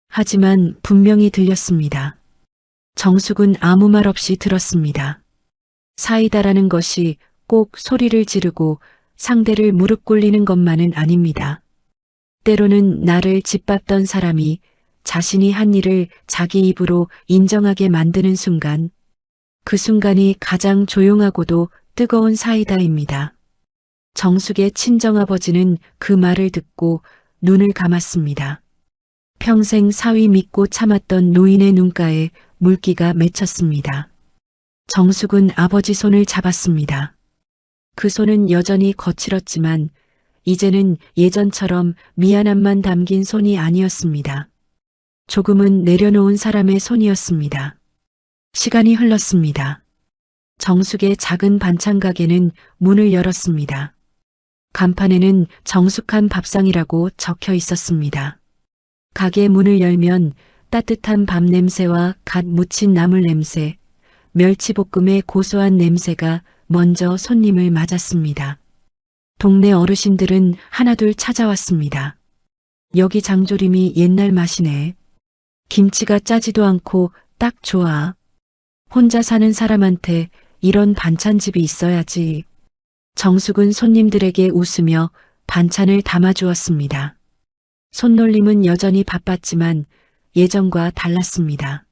하지만 분명히 들렸습니다. 정숙은 아무 말 없이 들었습니다. 사이다라는 것이 꼭 소리를 지르고 상대를 무릎 꿇리는 것만은 아닙니다. 때로는 나를 짓밟던 사람이 자신이 한 일을 자기 입으로 인정하게 만드는 순간, 그 순간이 가장 조용하고도 뜨거운 사이다입니다. 정숙의 친정아버지는 그 말을 듣고 눈을 감았습니다. 평생 사위 믿고 참았던 노인의 눈가에 물기가 맺혔습니다. 정숙은 아버지 손을 잡았습니다. 그 손은 여전히 거칠었지만 이제는 예전처럼 미안함만 담긴 손이 아니었습니다. 조금은 내려놓은 사람의 손이었습니다. 시간이 흘렀습니다. 정숙의 작은 반찬 가게는 문을 열었습니다. 간판에는 정숙한 밥상이라고 적혀 있었습니다. 가게 문을 열면 따뜻한 밥 냄새와 갓 무친 나물 냄새, 멸치볶음의 고소한 냄새가 먼저 손님을 맞았습니다. 동네 어르신들은 하나둘 찾아왔습니다. 여기 장조림이 옛날 맛이네. 김치가 짜지도 않고 딱 좋아. 혼자 사는 사람한테 이런 반찬집이 있어야지. 정숙은 손님들에게 웃으며 반찬을 담아주었습니다. 손놀림은 여전히 바빴지만 예전과 달랐습니다.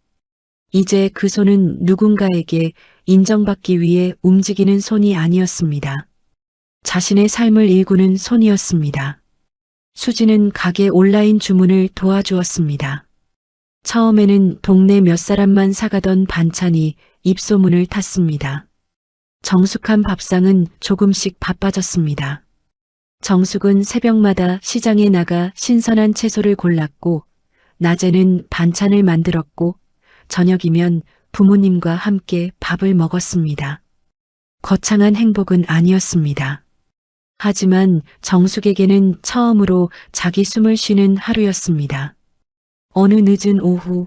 이제 그 손은 누군가에게 인정받기 위해 움직이는 손이 아니었습니다. 자신의 삶을 일구는 손이었습니다. 수지는 가게 온라인 주문을 도와주었습니다. 처음에는 동네 몇 사람만 사가던 반찬이 입소문을 탔습니다. 정숙한 밥상은 조금씩 바빠졌습니다. 정숙은 새벽마다 시장에 나가 신선한 채소를 골랐고, 낮에는 반찬을 만들었고, 저녁이면 부모님과 함께 밥을 먹었습니다. 거창한 행복은 아니었습니다. 하지만 정숙에게는 처음으로 자기 숨을 쉬는 하루였습니다. 어느 늦은 오후,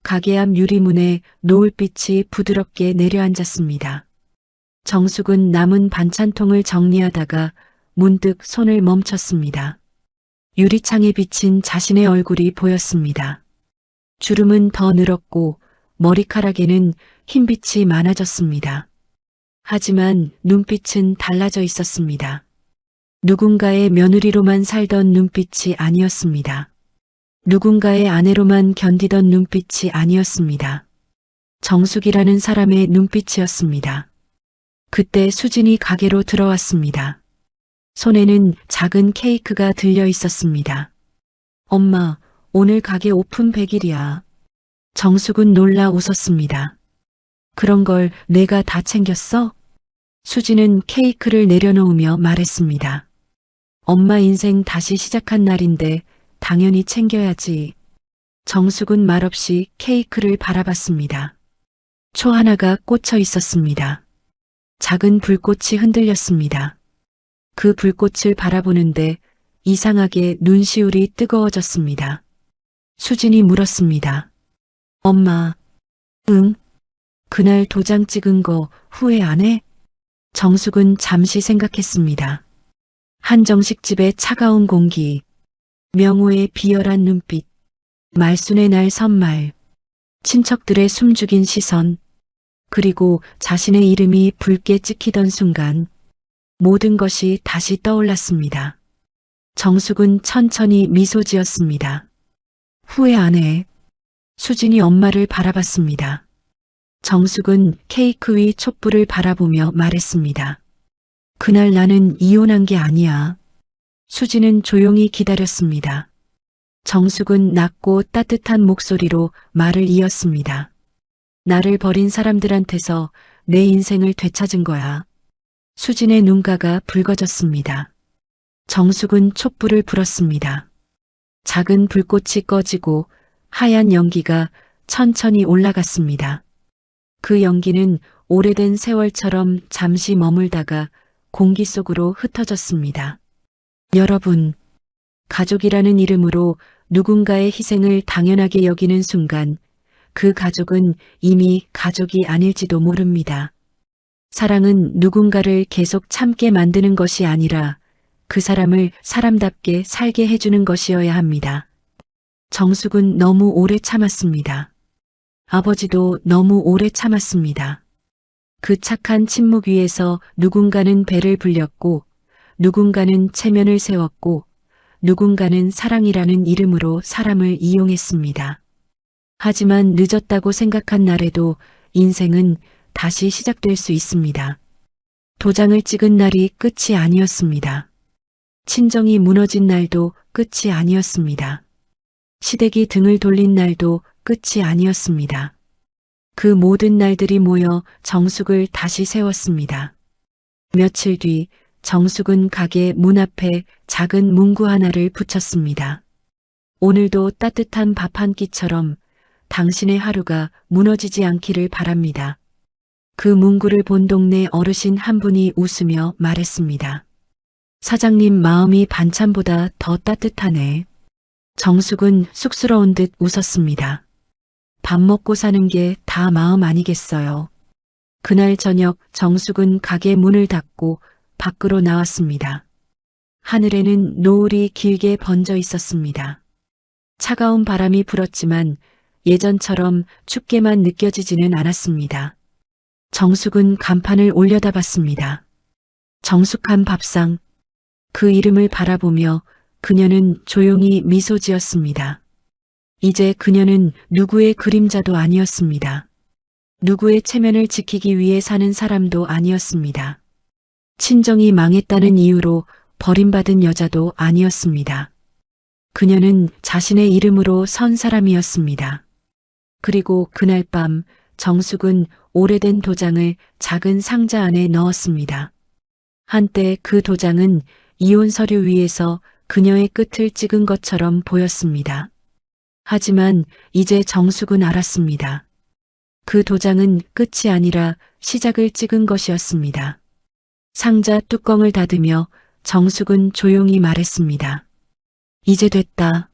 가게 앞 유리문에 노을빛이 부드럽게 내려앉았습니다. 정숙은 남은 반찬통을 정리하다가 문득 손을 멈췄습니다. 유리창에 비친 자신의 얼굴이 보였습니다. 주름은 더 늘었고 머리카락에는 흰빛이 많아졌습니다. 하지만 눈빛은 달라져 있었습니다. 누군가의 며느리로만 살던 눈빛이 아니었습니다. 누군가의 아내로만 견디던 눈빛이 아니었습니다. 정숙이라는 사람의 눈빛이었습니다. 그때 수진이 가게로 들어왔습니다. 손에는 작은 케이크가 들려 있었습니다. 엄마, 오늘 가게 오픈 100일이야. 정숙은 놀라 웃었습니다. 그런 걸 내가 다 챙겼어? 수진은 케이크를 내려놓으며 말했습니다. 엄마 인생 다시 시작한 날인데 당연히 챙겨야지. 정숙은 말없이 케이크를 바라봤습니다. 초 하나가 꽂혀 있었습니다. 작은 불꽃이 흔들렸습니다. 그 불꽃을 바라보는데 이상하게 눈시울이 뜨거워졌습니다. 수진이 물었습니다. 엄마, 응? 그날 도장 찍은 거 후회 안 해? 정숙은 잠시 생각했습니다. 한정식집의 차가운 공기, 명호의 비열한 눈빛, 말순의 날 선말, 친척들의 숨죽인 시선, 그리고 자신의 이름이 붉게 찍히던 순간 모든 것이 다시 떠올랐습니다. 정숙은 천천히 미소 지었습니다. 후회 안 해. 수진이 엄마를 바라봤습니다. 정숙은 케이크 위 촛불을 바라보며 말했습니다. 그날 나는 이혼한 게 아니야. 수진은 조용히 기다렸습니다. 정숙은 낮고 따뜻한 목소리로 말을 이었습니다. 나를 버린 사람들한테서 내 인생을 되찾은 거야. 수진의 눈가가 붉어졌습니다. 정숙은 촛불을 불었습니다. 작은 불꽃이 꺼지고 하얀 연기가 천천히 올라갔습니다. 그 연기는 오래된 세월처럼 잠시 머물다가 공기 속으로 흩어졌습니다. 여러분, 가족이라는 이름으로 누군가의 희생을 당연하게 여기는 순간 그 가족은 이미 가족이 아닐지도 모릅니다. 사랑은 누군가를 계속 참게 만드는 것이 아니라 그 사람을 사람답게 살게 해주는 것이어야 합니다. 정숙은 너무 오래 참았습니다. 아버지도 너무 오래 참았습니다. 그 착한 침묵 위에서 누군가는 배를 불렸고, 누군가는 체면을 세웠고, 누군가는 사랑이라는 이름으로 사람을 이용했습니다. 하지만 늦었다고 생각한 날에도 인생은 다시 시작될 수 있습니다. 도장을 찍은 날이 끝이 아니었습니다. 친정이 무너진 날도 끝이 아니었습니다. 시댁이 등을 돌린 날도 끝이 아니었습니다. 그 모든 날들이 모여 정숙을 다시 세웠습니다. 며칠 뒤 정숙은 가게 문 앞에 작은 문구 하나를 붙였습니다. 오늘도 따뜻한 밥 한 끼처럼 당신의 하루가 무너지지 않기를 바랍니다. 그 문구를 본 동네 어르신 한 분이 웃으며 말했습니다. 사장님 마음이 반찬보다 더 따뜻하네. 정숙은 쑥스러운 듯 웃었습니다. 밥 먹고 사는 게 다 마음 아니겠어요. 그날 저녁 정숙은 가게 문을 닫고 밖으로 나왔습니다. 하늘에는 노을이 길게 번져 있었습니다. 차가운 바람이 불었지만 예전처럼 춥게만 느껴지지는 않았습니다. 정숙은 간판을 올려다봤습니다. 정숙한 밥상. 그 이름을 바라보며 그녀는 조용히 미소 지었습니다. 이제 그녀는 누구의 그림자도 아니었습니다. 누구의 체면을 지키기 위해 사는 사람도 아니었습니다. 친정이 망했다는 이유로 버림받은 여자도 아니었습니다. 그녀는 자신의 이름으로 선 사람이었습니다. 그리고 그날 밤 정숙은 오래된 도장을 작은 상자 안에 넣었습니다. 한때 그 도장은 이혼 서류 위에서 그녀의 끝을 찍은 것처럼 보였습니다. 하지만 이제 정숙은 알았습니다. 그 도장은 끝이 아니라 시작을 찍은 것이었습니다. 상자 뚜껑을 닫으며 정숙은 조용히 말했습니다. 이제 됐다.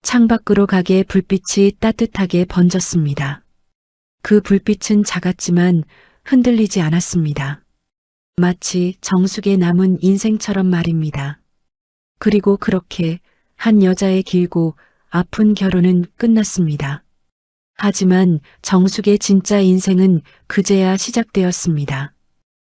창밖으로 가게 불빛이 따뜻하게 번졌습니다. 그 불빛은 작았지만 흔들리지 않았습니다. 마치 정숙의 남은 인생처럼 말입니다. 그리고 그렇게 한 여자의 길고 아픈 결혼은 끝났습니다. 하지만 정숙의 진짜 인생은 그제야 시작되었습니다.